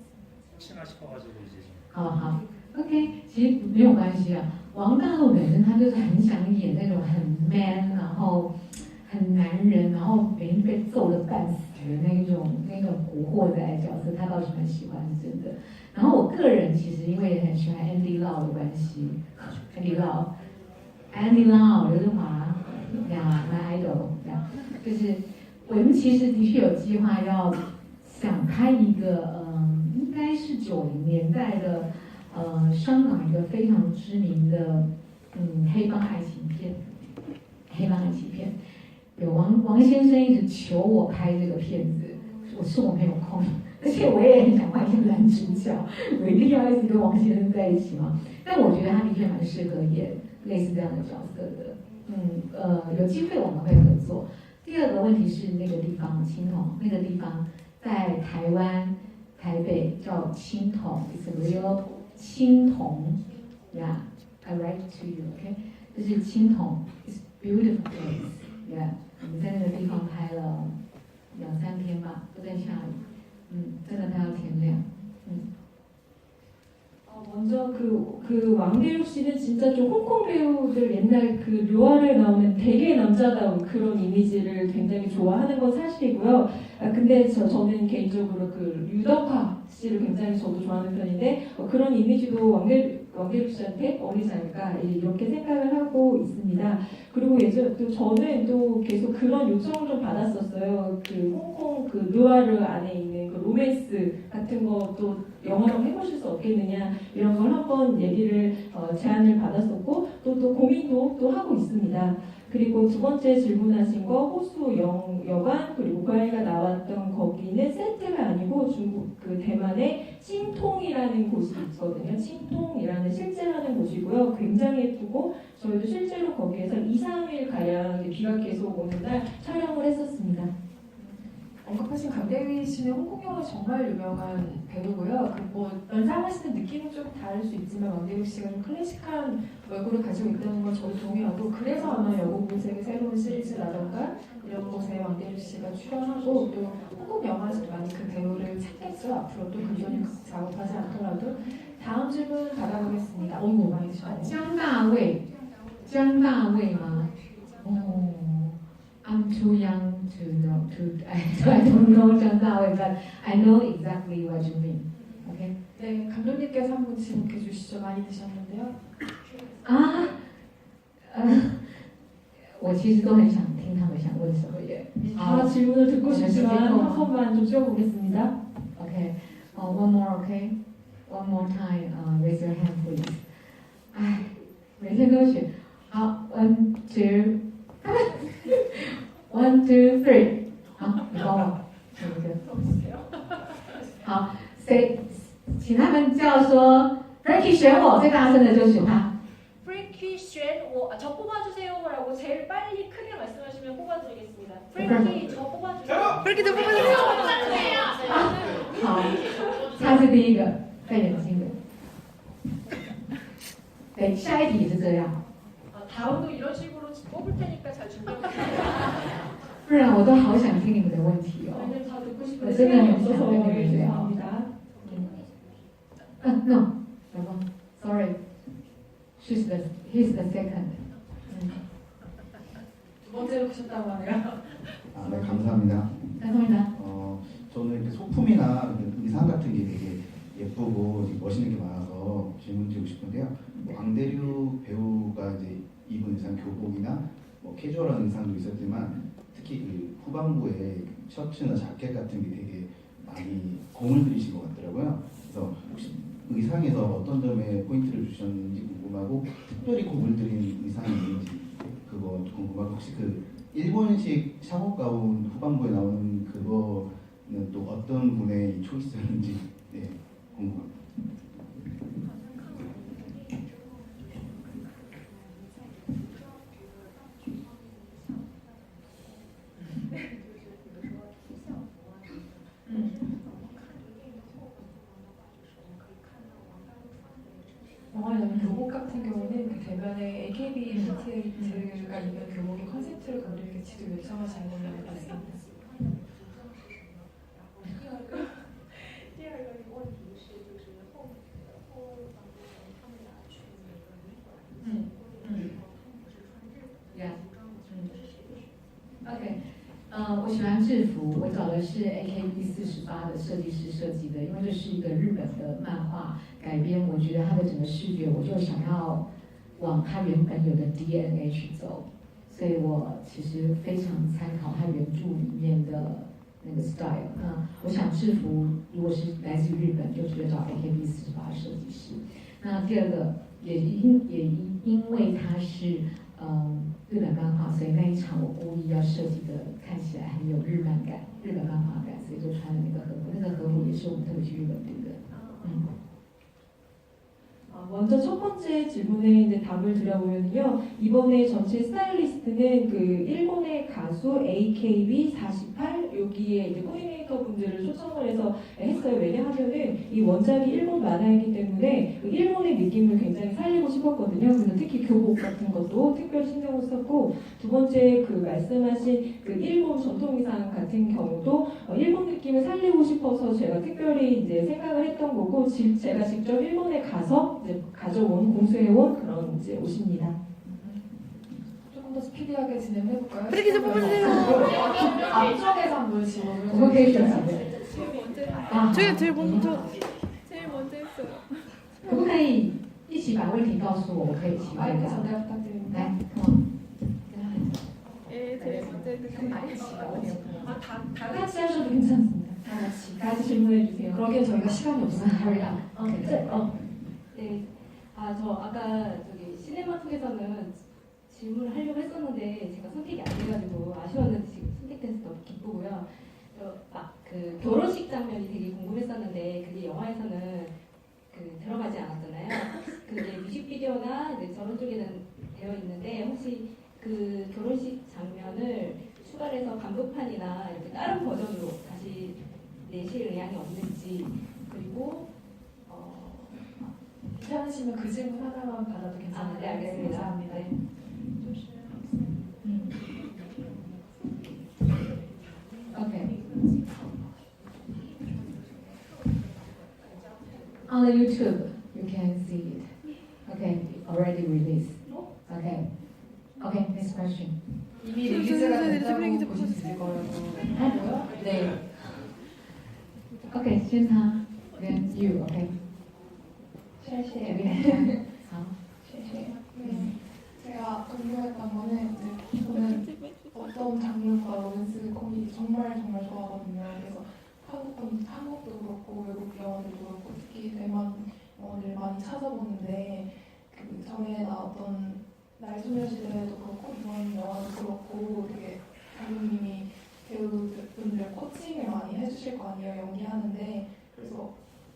혹시나 싶어가지고 이제 좀. 好 ，OK， 其实没有关系啊。王大陆本身他就是很想演那种很 man， 然后很男人，然后每天被揍得半死的那种古惑仔角色，他倒是蛮喜欢，是真的。然后我个人其实因为很喜欢 Andy Lau 的关系，Andy Lau 刘德华呀，my idol 呀，就是我们其实的确有计划要想拍一个应该是90年代的香港一个非常知名的黑帮爱情片，有王先生一直求我拍这个片子，我没有空，而且我也很想拍一个男主角，我一定要一直跟王先生在一起嘛。但我觉得他的确蛮适合演类似这样的角色的，有机会我们会合作。第二个问题是那个地方青铜，那个地方在台湾台北叫青铜 ，it's a real 青铜 ，yeah，I write to you，OK，、就是青铜 ，it's beautiful place，yeah， 我们在那个地方拍了2、3天吧，都在下雨，真的拍到天亮， 먼저 그 왕대륙 씨는 진짜 좀 홍콩 배우들 옛날 그 류아르에 나오는 되게 남자다운 그런 이미지를 굉장히 좋아하는 건 사실이고요. 근데 저는 개인적으로 그 류덕화 씨 씨를 굉장히 저도 좋아하는 편인데 그런 이미지도 왕대륙 씨한테 어울리지 않을까 이렇게 생각을 하고 있습니다. 그리고 예전 또 저는 또 계속 그런 요청을 좀 받았었어요. 그 홍콩 그 느와르 안에 있는 그 로맨스 같은 것도 영화로 해보실 수 없겠느냐 이런 걸 한번 얘기를 제안을 받았었고 또 고민도 또 하고 있습니다. 그리고 두 번째 질문하신 거 호수 여관 그리고 고양이가 나왔던 거기는 세트가 아니고 중국 그 대만의 칭통이라는 곳이 있거든요. 칭통이라는 실제라는 곳이고요. 굉장히 예쁘고 저희도 실제로 거기에서 2, 3일 가량 비가 계속 오는 날 촬영을 했었습니다. 언급하신 강대휘 씨는 홍콩 영화 정말 유명한 배우고요. 뭐 연상하시는 느낌은 좀 다를 수 있지만 왕대륙 씨가 좀 클래식한 얼굴을 가지고 있다는 걸 저도 동의하고 그래서 아마 여고고색의 새로운 시리즈라던가 이런 곳에 왕대륙 씨가 출연하고 또 홍콩 영화에서 많이 그 배우를 찾겠죠. 앞으로 또 근본이 작업하지 않더라도 다음 질문 받아보겠습니다. 어이구 많이 드셔요. 江大卫吗？哦。I'm too young to know. I don't know 张大卫, but I know exactly what you mean. Okay. 네, 감독님께서 한번 지목해 주시죠. 많이 드셨는데요. 我其实都很想听他们想问什么耶。 다 질문을 듣고 싶지만 한 번만 좀 찍어보겠습니다. Okay. One more. Okay. One more time. Raise your hand, please. 哎，每天都选。好 ，1, 2. 1, 2, 3。好，你帮我。好，谁？请他们叫说 Frankie 选我，最大声的就选他。 프랭키 저 뽑아주세요라고 제일 빨리 크게 말씀하시면 뽑아드리겠습니다. 프랭키 저 뽑아주세요. 프랭키도 뽑아주세요. 好，他是第一个戴眼镜的。对，下一题也是这样， 다음도 이런 식으로 뽑을 테니까 잘 준비해주세요. 不然我都好想听你们的问题哦。 저희는 다 듣고 싶은 네, 시간이 네, 없어서 네, 네, 네. 죄송합니다. No, no, sorry. He's the second. 두 번째로 크셨다고 하네요. 네, 감사합니다. 감사합니다. 저는 이렇게 소품이나 의상 같은 게 되게 예쁘고 멋있는 게 많아서 질문 드리고 싶은데요. 왕대륙 배우가 이제 입은 의상 교복이나 뭐 캐주얼한 의상도 있었지만 특히 그 후반부에 셔츠나 자켓 같은 게 되게 많이 공을 들이신 것 같더라고요. 그래서 혹시 의상에서 어떤 점에 포인트를 주셨는지 궁금하고 특별히 공을 들인 의상이 있는지 그거 궁금하고 혹시 그 일본식 샤워 가운 후반부에 나오는 그거는 또 어떤 분의 초이스였는지 네, 궁금합니다. 영화에는 교복 같은 경우는 그 대면에 AKB48가 입은 교복의 컨셉트를 그리게 지도 요청하신 걸로 알고 있습니다. 第二个问题是，就是后方的人他们俩去那个旅馆，是穿日本的服装，这是谁的选择？ OK，我喜欢制服，我找的是 AKB48的设计师设计的，因为这是一个日本的漫画改编，我觉得它的整个视觉，我就想要往它原本有的 DNA 去走，所以我其实非常参考它原著里面的那个 style。那我想制服如果是来自于日本，就直接找 AKB48设计师。那第二个也因为它是日本漫画，所以那一场我故意要设计的看起来很有日漫感、日本漫画感，所以就穿了那个和服。那个和服也是我们特别去日本订的。 먼저 첫 번째 질문에 이제 답을 드려보면요. 이번에 전체 스타일리스트는 그 일본의 가수 AKB48 여기에 이제 코디네이터 분들을 초청을 해서 했어요. 왜냐하면은 이 원작이 일본 만화이기 때문에 그 일본의 느낌을 굉장히 살리고 싶었거든요. 그래서 특히 교복 같은 것도 특별 신경을 썼고 두 번째 그 말씀하신 그 일본 전통 의상 같은 경우도 일본 느낌을 살리고 싶어서 제가 특별히 이제 생각을 했던 거고 제가 직접 일본에 가서 이제 가져온 공수해온 그런 이제 옷입니다. 조금 더 스피디하게 진행해볼까요? 프랭키 좀 뽑아주세요. 앞쪽에서 한번 질문을 我们可以选几个？ 제가 제일 먼저 했어요. 可不可以一起把问题告诉我？我可以一起回 마이크 答。 전달 부탁드립니다. 来，come on。 예, 제일 먼저 했어요. 다 같이 하셔도 괜찮습니다. 다 같이 질문해 주세요. 그러기엔 저희가 시간이 없어요. Hurry up. 네. 저 아까 저기 시네마톡에서는 질문을 하려고 했었는데 제가 선택이 안 돼가지고 아쉬웠는데 지금 선택돼서 너무 기쁘고요. 그 결혼식 장면이 되게 궁금했었는데 그게 영화에서는 들어가지 않았잖아요. 그게 뮤직비디오나 이제 저런 쪽에는 되어 있는데 혹시 그 결혼식 장면을 추가를 해서 간급판이나 이렇게 다른 버전으로 다시 내실 의향이 없는지 그리고 괜찮으시면 그 질문 하나만 받아도 괜찮아요. 네, 알겠습니다. 감사합니다. 네. Okay. On the YouTube, you can see it. Okay, already released. Okay. Okay, next question. 이미 리리즈가 됐다고 보실 수 있을 거예요. 뭐요? 네. Okay, 先他 then you, okay. 谢谢。 Okay. 好。 제가 궁금했던 거는 이제 저는 어떤 장르가 로맨스 코미디 정말 좋아하거든요. 그래서 한국도 그렇고 외국 영화들도 그렇고 특히 대만 영화들 많이 찾아보는데 그 전에 나왔던 날소녀시대도 그렇고 이번 영화도 그렇고 되게 감독님이 배우분들 코칭을 많이 해주실 거 아니에요, 연기하는데. 그래서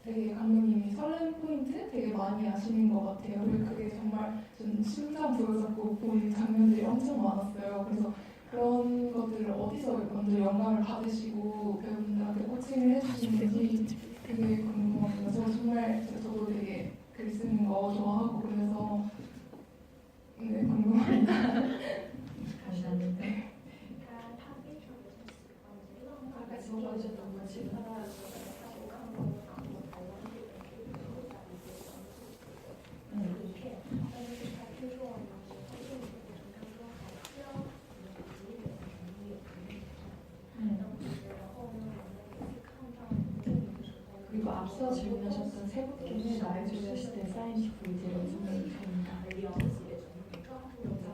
되게 감독님이 설렘 포인트 되게 많이 아시는 것 같아요. 그리고 그게 정말 전 심장 부여잡고 본 장면들이 엄청 많았어요. 그래서 그런 것들을 어디서 먼저 영감을 받으시고 배우분들한테 코칭을 해주시는지 되게 궁금합니다. 저도 되게 글 쓰는 거 좋아하고 그래서 네, 궁금합니다. 감사합니다. 아까 질문해주셨던 거 질문 하나 그리고 앞서 질문하셨던 세 분께는 나이조리아 시대 사인 브이디오를 선물해 드립니다.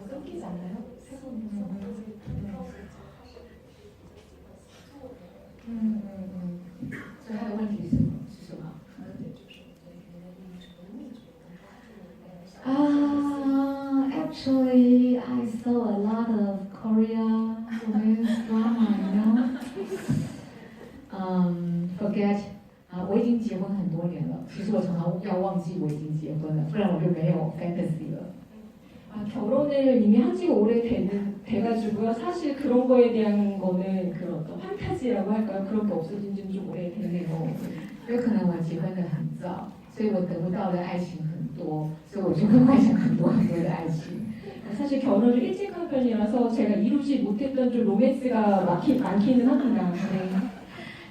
끊기지 않나요? 세 분. 所以他的问题是什么？ Actually, I saw a lot of Korea romance drama, you know. Forget. 我已经结婚很多年了。其实我常常要忘记我已经结婚了，不然我就没有 fantasy 了。 결혼을 이미 한 지가 돼가지고요. 사실 그런 거에 대한 거는 그런 어떤 판타지라고 할까요? 그런 게 없어진 지는 좀 오래됐네요. 有可能我结婚的很早，所以我得不到的爱情很多，所以我就会幻想很多的爱情。 사실 결혼을 일찍 한 편이라서 제가 이루지 못했던 좀 로맨스가 많기는 합니다. 네.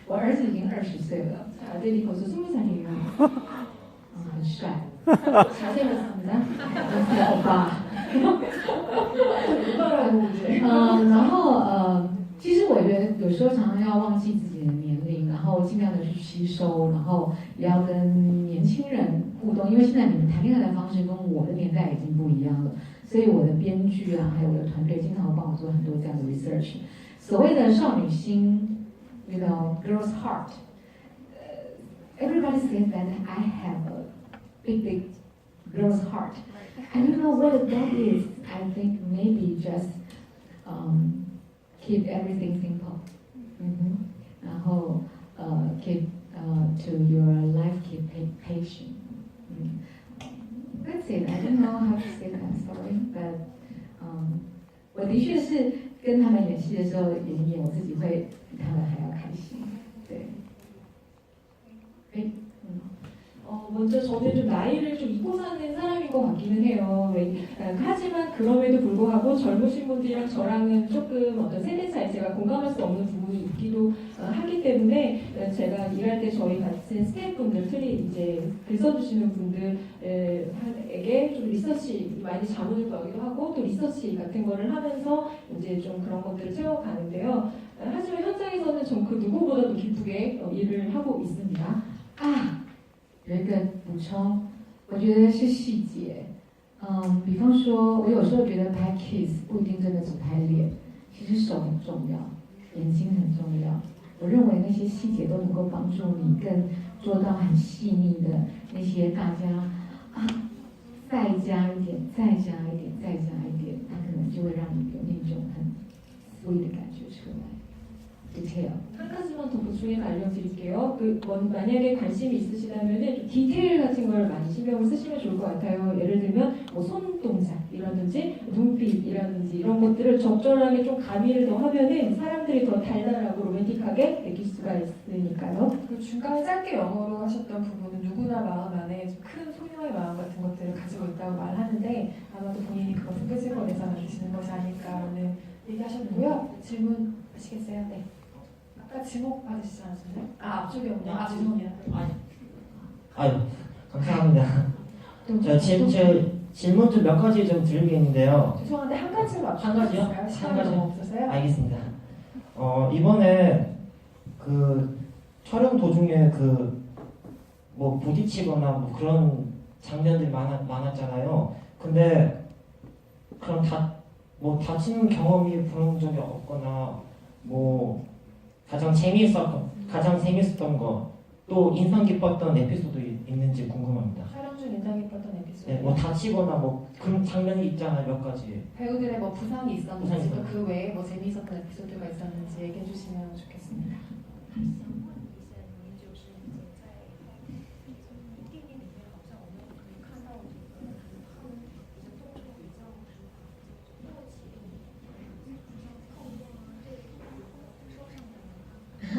我儿子已经20岁了， 아들이 벌써 20살이에요. 很帅， 잘생겼습니다. 欧巴。 오빠라고 이제. 然后其实我觉得有时候常常要忘记自己的年龄，然后尽量的去吸收，然后也要跟年轻人互动，因为现在你们谈恋爱的方式跟我的年代已经不一样了，所以我的编剧啊，还有我的团队经常会帮我做很多这样的 research。所谓的少女心 ，you know, girl's heart. Everybody says that I have a big girl's heart. I don't know what that is. I think maybe just keep everything simple. 然后keep to your life, keep patient. That's it. I don't know how to say that. Sorry, but 我的确是跟他们演戏的时候演我自己会比他们还要开心。对。 먼저 저는 좀 나이를 좀 잊고 사는 사람인 것 같기는 해요. 하지만 그럼에도 불구하고 젊으신 분들이랑 저랑은 조금 어떤 세대 차이, 제가 공감할 수 없는 부분이 있기도 하기 때문에 제가 일할 때 저희 같은 스태프분들, 특히 이제 글 써주시는 분들에게 좀 리서치 많이 자문을 구하기도 하고 또 리서치 같은 거를 하면서 이제 좀 그런 것들을 채워가는데요. 하지만 현장에서는 전 그 누구보다도 기쁘게 일을 하고 있습니다. 啊，有一个补充，我觉得是细节。比方说，我有时候觉得拍 kiss 不一定真的只拍脸，其实手很重要，眼睛很重要。我认为那些细节都能够帮助你更做到很细腻的那些大家再加一点，再加一点，再加一点，它可能就会让你有那种很 sweet 的感觉出来。detail。 한 가지만 더 보충해서 알려드릴게요. 만약에 관심이 있으시다면 좀 디테일 같은 걸 많이 신경을 쓰시면 좋을 것 같아요. 예를 들면 뭐 손동작이라든지 눈빛이라든지 이런 것들을 적절하게 좀 가미를 더 하면은 사람들이 더 달달하고 로맨틱하게 느낄 수가 있으니까요. 그 중간에 짧게 영어로 하셨던 부분은 누구나 마음 안에 좀 큰 소녀의 마음 같은 것들을 가지고 있다고 말하는데 아마도 본인이 그것을 끄집어내서 만드시는 것이 아닐까라는 얘기하셨고요. 질문 하시겠어요? 네. 아까 지목 받으시지 않으셨나요? 앞쪽이었네요. 죄송합니다. 아유, 감사합니다. 저 질문 좀 몇 가지 좀 드리겠는데요. 죄송한데 한 가지로 한 가지요? 맞추셨어요? 시간이 한 가지요? 너무 없어서요? 알겠습니다. 이번에 그 촬영 도중에 뭐 부딪히거나 뭐 그런 장면들이 많았잖아요. 근데 그럼 뭐 다치는 경험이 그런 적이 없거나 뭐 가장 재미있었던 거 또 인상 깊었던 에피소드 있는지 궁금합니다. 촬영 중 인상 깊었던 에피소드. 네, 뭐 다치거나 뭐 그런 장면이 있잖아요, 몇 가지. 배우들의 뭐 부상이 있었는지 부상이 또 그 외에 뭐 재미있었던 에피소드가 있었는지 얘기해 주시면 좋겠습니다. 想问一下您，就是在电影里面，好像我们可以看到这个他们比较动作比较默契一点，像碰撞啊这种说上来的，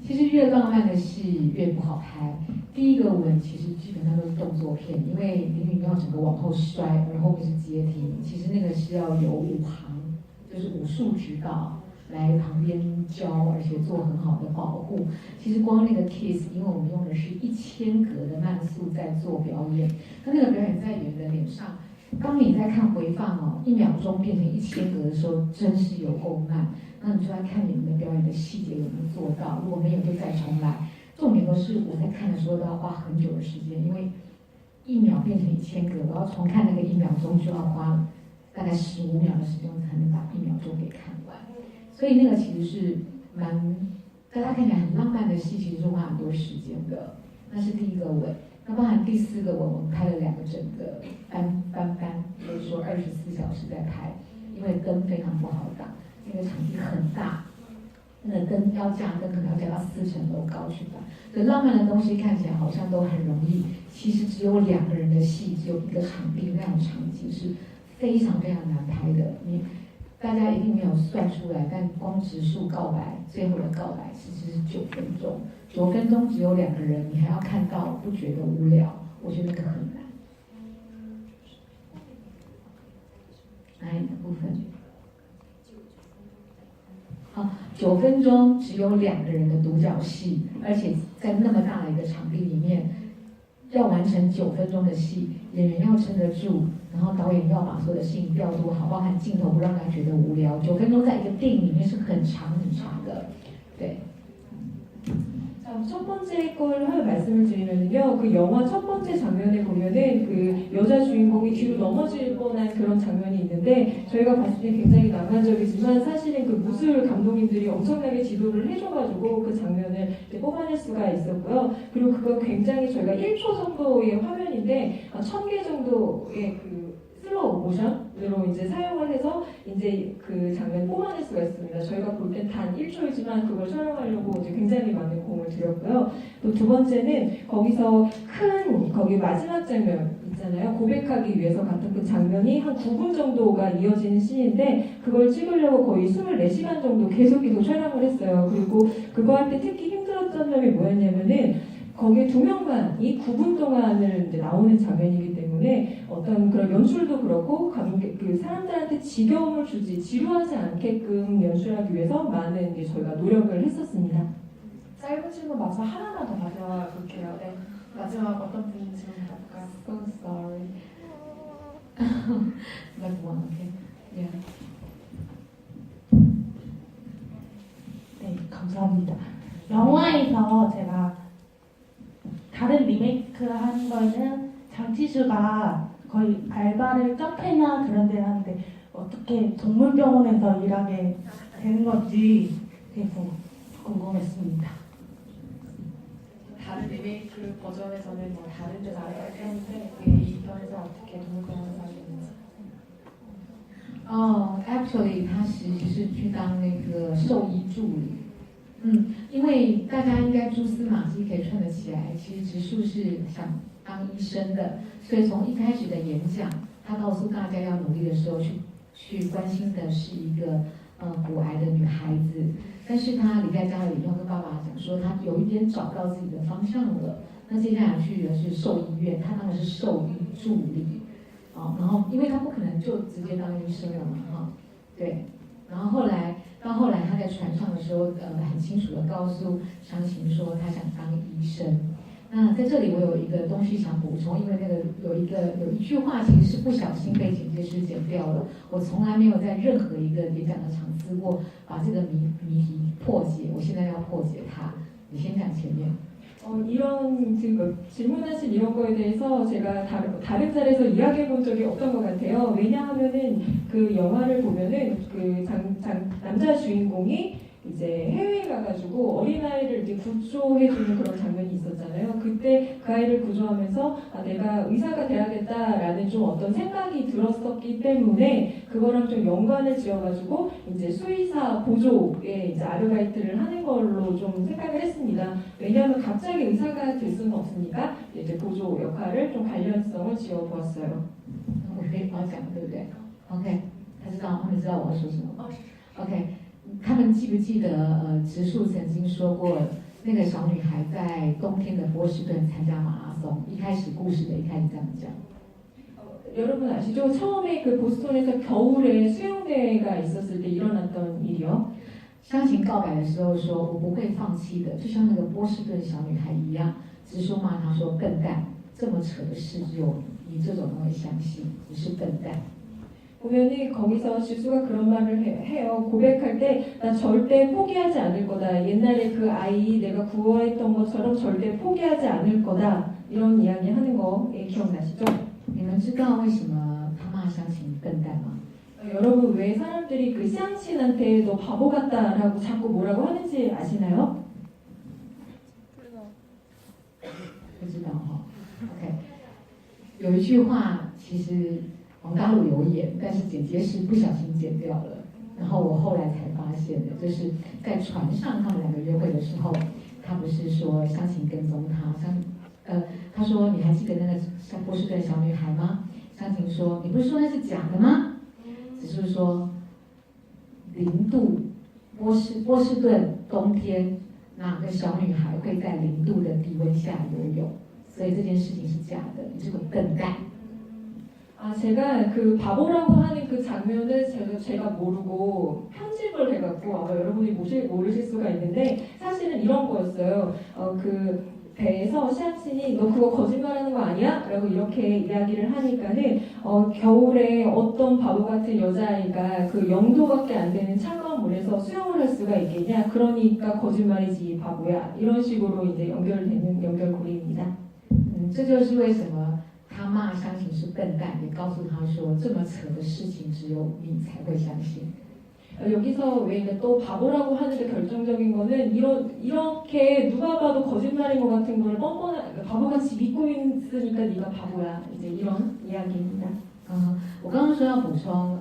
其实越浪漫的戏越不好拍。第一个吻其实基本上都是动作片，因为林允要整个往后摔，而后面是阶梯，其实那个是要有武行，就是武术指导来旁边教，而且做很好的保护。其实光那个 kiss， 因为我们用的是1000格的慢速在做表演，那个表演在演员的脸上。当你在看回放1秒钟变成1000格的时候，真是有够慢。那你就在看你们的表演的细节有没有做到，如果没有就再重来。重点都是我在看的时候都要花很久的时间，因为1秒变成1000格，我要重看那个1秒钟就要花大概15秒的时间才能把1秒钟给看完。所以那个其实是大家看起来很浪漫的戏，其实是花很多时间的。那是第一个吻。那包含第4个吻，我们拍了2个整个班，就是说24小时在拍，因为灯非常不好打，那个场地很大，那个灯可能要架到4层楼高去打。所以浪漫的东西看起来好像都很容易，其实只有2个人的戏，只有1个场地，那种场景是非常非常难拍的。大家一定没有算出来，但光直树告白，最后的告白其实是9分钟，9分钟只有2个人，你还要看到不觉得无聊，我觉得那个很难。哪一个部分？9分钟只有2个人的独角戏，而且在那么大的一个场地里面，要完成9分钟的戏，演员要撑得住，然后导演要把所有的事情调度好，包含镜头不让他觉得无聊。9分钟在一个电影里面是很长很长的，对。 첫 번째 걸 말씀을 드리면요, 그 영화 첫 번째 장면에 보면은 그 여자 주인공이 뒤로 넘어질 뻔한 그런 장면이 있는데 저희가 봤을 때 굉장히 낭만적이지만 사실은 그 무술 감독님들이 엄청나게 지도를 해줘가지고 그 장면을 뽑아낼 수가 있었고요. 그리고 그거 굉장히 저희가 1초 정도의 화면인데 1000개 정도의 그 슬로우 모션으로 이제 사용을 해서 이제 그 장면 뽑아낼 수가 있습니다. 저희가 볼 땐 단 1초이지만 그걸 촬영하려고 이제 굉장히 많은 공을 들였고요. 또 두 번째는 거기서 거기 마지막 장면 있잖아요. 고백하기 위해서 갔던 그 장면이 한 9분 정도가 이어지는 씬인데 그걸 찍으려고 거의 24시간 정도 계속 촬영을 했어요. 그리고 그거 할 때 특히 힘들었던 점이 뭐였냐면은 거기에 2명만 이 9분 동안을 이제 나오는 장면이기 때문에 어떤 그런 연출도 그렇고 그 사람들한테 지겨움을 주지 지루하지 않게끔 연출하기 위해서 많은 이제 저희가 노력을 했었습니다. 짧은 질문 마지막 하나만 더 받아볼게요. 네. 마지막 어떤 분 질문 받을까요? So sorry. Like one, okay. Yeah. 네, 감사합니다. 영화에서 제가 다른 리메이크 한 거는 장치수가 거의 알바를 카페나 그런 데 하는데 어떻게 동물병원에서 일하게 되는 건지 계속 궁금했습니다. 다른 리메이크 버전에서는 뭐 다른 데서 알아야 되는데 이 편에서 어떻게 동물병원에서 하게 되는지. Actually， 他其实是去当那个兽医助理。因为大家应该蛛丝马迹可以串得起来，其实植树是想当医生的，所以从一开始的演讲，他告诉大家要努力的时候去关心的是一个骨癌的女孩子，但是他离开家里以后跟爸爸讲说，他有一点找到自己的方向了。那接下来去的是兽医院，他当的是兽医助理。然后因为他不可能就直接当医生了嘛，对，然后到后来他在船上的时候，很清楚的告诉湘琴说他想当医生。那在这里我有一个东西想补充，因为那个有一句话其实是不小心被剪接师剪掉了，我从来没有在任何一个演讲的场次过把这个谜题破解，我现在要破解它。你先讲前面。 이런 지금 질문하신 이런 거에 대해서 제가 다른 자리에서 이야기해 본 적이 없던 것 같아요. 왜냐하면은 그 영화를 보면은 그 남자 주인공이 이제 해외에 가가지고 어린아이를 이제 구조해주는 그런 장면이 있었잖아요. 그때 그 아이를 구조하면서 내가 의사가 돼야겠다라는 좀 어떤 생각이 들었었기 때문에 그거랑 좀 연관을 지어가지고 이제 수의사 보조에 이제 아르바이트를 하는 걸로 좀 생각을 했습니다. 왜냐하면 갑자기 의사가 될 수는 없으니까 이제 보조 역할을 좀 관련성을 지어보았어요. 我可以帮讲，对不对 ？OK， 他们知道我要说什么。OK。 他们记不记得植树曾经说过，那个小女孩在冬天的波士顿参加马拉松。一开始故事的一开始这样讲。 여러분 아시죠? 처음에 그 보스턴에서 겨울에 수영대회가 있었을 때 일어났던 일이요. 湘琴告白的时候说：“我不会放弃的，就像那个波士顿小女孩一样。”植树骂她说：“笨蛋，这么扯的事只有你这种人会相信，你是笨蛋。” 보면은 거기서 지수가 그런 말을 해요. 고백할 때 나 절대 포기하지 않을 거다. 옛날에 그 아이 내가 구원했던 것처럼 절대 포기하지 않을 거다. 이런 이야기 하는 거 기억나시죠? 你们知道为什么他骂湘琴笨蛋吗？ 여러분 왜 사람들이 그 샹친한테 너 바보 같다라고 자꾸 뭐라고 하는지 아시나요? 不知道哈。OK， 有一句话其实。 王大陆有演，但是剪接师不小心剪掉了。然后我后来才发现的，就是在船上他们两个约会的时候，他不是说湘琴跟踪他，他说你还记得那个波士顿小女孩吗？湘琴说你不是说那是假的吗？只是说0度波士顿冬天哪个小女孩会在0度的低温下游泳？所以这件事情是假的，你这个笨蛋。 제가 그 바보라고 하는 그 장면을 제가 모르고 편집을 해갖고 아마 여러분이 모르실 수가 있는데 사실은 이런 거였어요. 그 배에서 샹신이 너 그거 거짓말하는 거 아니야? 라고 이렇게 이야기를 하니까는 겨울에 어떤 바보 같은 여자아이가 그 0도밖에 안 되는 차가운 물에서 수영을 할 수가 있겠냐? 그러니까 거짓말이지 바보야. 이런 식으로 이제 연결되는 연결고리입니다. 这就是为什么。 他骂湘琴是笨蛋，也告诉他说这么扯的事情只有你才会相信。 여기서 왜 또 바보라고 하는데 결정적인 거는 이렇게 누가 봐도 거짓말인 것 같은 걸 뻔뻔한 바보같이 믿고 있으니까 네가 바보야. 이제 이런 이야기입니다. 我刚刚说要补充，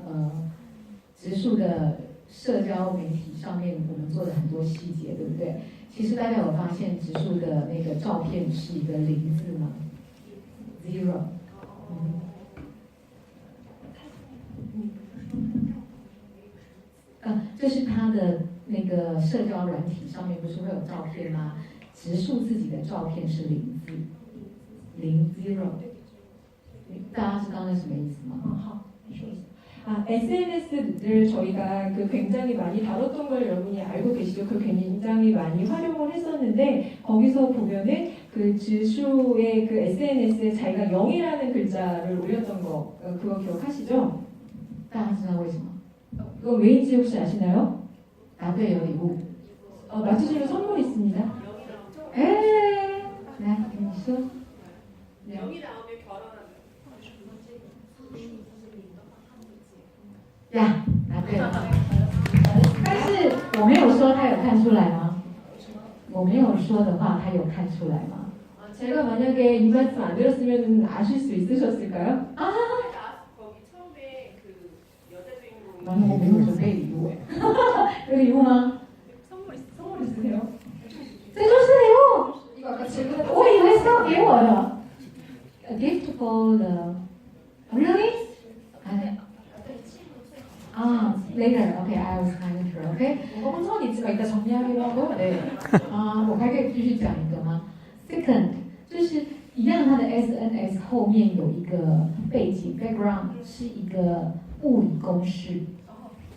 植树的社交媒体上面我们做了很多细节，对不对？其实大家有发现植树的那个照片是一个0字吗？ Zero， 这是他的那个社交软体上面不是会有照片吗？植树自己的照片是0字，0 zero， 大家知道那什么意思吗？好，你说一下。 SNS를 저희가 그 굉장히 많이 다뤘던 걸 여러분이 알고 계시죠? 그 굉장히 많이 활용을 했었는데 거기서 보면은 그 지수의 그 SNS에 자기가 0이라는 글자를 올렸던 거 그거 기억하시죠? 大家知道为什么？ 그거 왜인지 혹시 아시나요? 答对有礼物。 맞추시면 선물 있습니다. 哎，来，你说。 영이 나오면 결혼하는. 呀，答对了。但是我没有说他有看出来吗？我没有说的话，他有看出来吗？ 제가 만약에 이 말씀 안 드렸으면 아실 수 있으셨을까요? 거기 처음에 그 여자 주인공이 然后我没有准备礼物哎，有礼物吗？ 선물 있으세요? 这就是礼物。 이거 아까 질문했던 我以为是要给我的。A gift for the really? Later. Okay, I was kind of sure. Okay. 뭔가 혼선이 있지만 이따 정리하기로 하고. 네. 我还可以继续讲一个吗 ？Second， 就是一样，它的 SNS 后面有一个背景 background 是一个物理公式，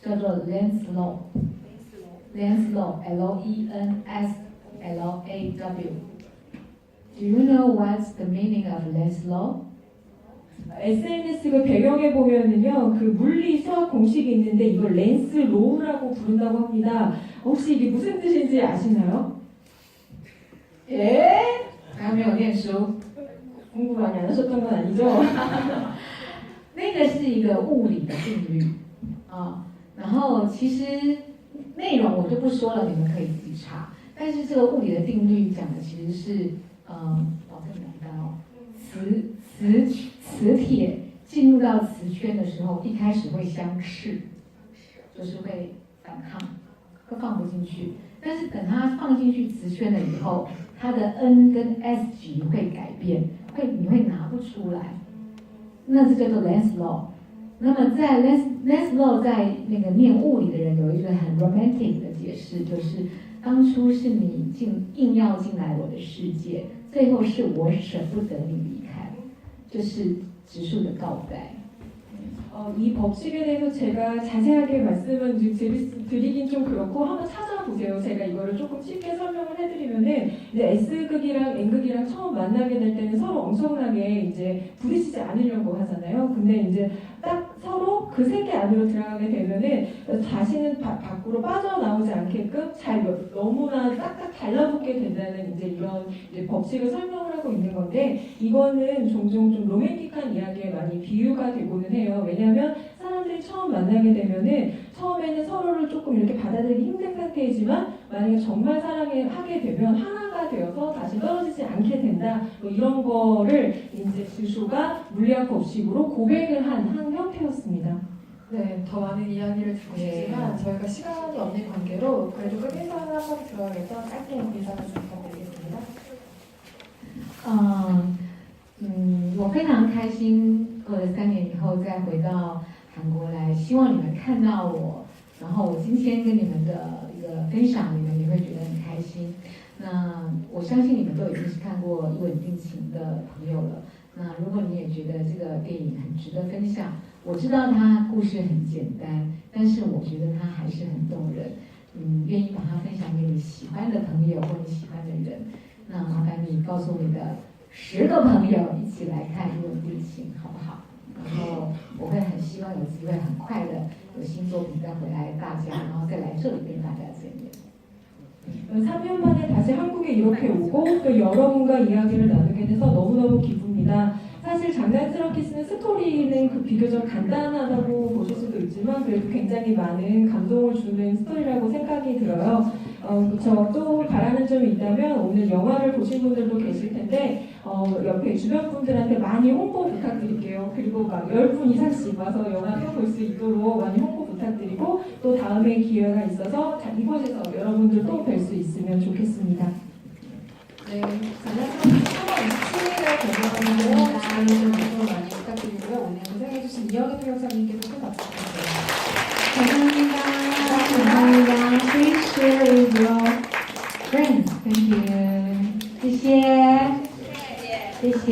叫做 Len's Law。Len's Law L-E-N-S-L-A-W。Do you know what's the meaning of Len's Law? SNS 그 배경에 보면은요, 그 물리 수학 공식이 있는데 이걸 렌스 로우라고 부른다고 합니다. 혹시 이게 무슨 뜻인지 아시나요? 哎，还没有念书。 공부 많이 안 하셨던 건 아니죠? 那个是一个物理的定律啊，然后其实内容我就不说了，你们可以自己查。但是这个物理的定律讲的其实是，保证难单哦，磁铁进入到磁圈的时候，一开始会相斥，就是会反抗，会放不进去。但是等它放进去磁圈了以后，它的 N 跟 S 极会改变，你会拿不出来。那这叫做 Len's Law。那么在 Len's Law 在那个念物理的人有一个很 romantic 的解释，就是当初是你硬要进来我的世界，最后是我舍不得你离开，就是直述的告白。 이 법칙에 대해서 제가 자세하게 말씀을 드리긴 좀 그렇고 한번 찾아보세요. 제가 이거를 조금 쉽게 설명을 해드리면은 이제 S극이랑 N극이랑 처음 만나게 될 때는 서로 엄청나게 이제 부딪히지 않으려고 하잖아요. 근데 이제 딱 서로 그 세계 안으로 들어가게 되면은 다시는 밖으로 빠져나오지 않게끔 너무나 딱딱 달라붙게 된다는 이제 이런 이제 법칙을 설명을 하고 있는 건데 이거는 종종 좀 로맨틱한 이야기에 많이 비유가 되고는 해요. 왜냐하면 사람들이 처음 만나게 되면은 처음에는 서로를 조금 이렇게 받아들이기 힘든 상태이지만 만약에 정말 사랑하게 되면 하나가 되어서 다시 떨어지지 않게 된다. 뭐 이런 거를 이제 지수가 물리학 법칙으로 고백을 한 형태였습니다. 네, 더 많은 이야기를 듣고 싶지만 저희가 시간이 없는 관계로 그래도 끝인사를 한번 들어야겠죠. 짧게 인사를 좀 부탁드리겠습니다. 我非常开心，过了3年以后再回到韩国来，希望你们看到我，然后我今天跟你们的一个分享，你们也会觉得很开心。那我相信你们都已经是看过《一吻定情》的朋友了。那如果你也觉得这个电影很值得分享，我知道它故事很简单，但是我觉得它还是很动人。愿意把它分享给你喜欢的朋友或你喜欢的人。那麻烦你告诉你的10个朋友一起来看《一吻定情》，好不好？然后我会很希望有机会很快的有新作品再回来大家，然后再来这里跟大家见面。 3년 만에 다시 한국에 이렇게 오고 또 여러분과 이야기를 나누게 돼서 너무너무 기쁩니다. 사실 장난스럽게 쓰는 스토리는 그 비교적 간단하다고 보실 수도 있지만 그래도 굉장히 많은 감동을 주는 스토리라고 생각이 들어요. 저 또 바라는 점이 있다면 오늘 영화를 보신 분들도 계실 텐데 옆에 주변 분들한테 많이 홍보 부탁드릴게요. 그리고 막 10분 이상씩 와서 영화를 볼 수 있도록 많이 홍보 부탁드리고 또 다음에 기회가 있어서 이곳에서 여러분들 또 뵐 수 있으면 좋겠습니다. 네, 장난스럽게 3월 27일에 개봉하는데요. 지금 방송 많이 부탁드리고요. 오늘 고생해주신 이영희 교육사님께도 큰 박수 부탁드립니다. 감사합니다. 감사합니다. Please share with your friends. Thank you. 谢谢。谢谢。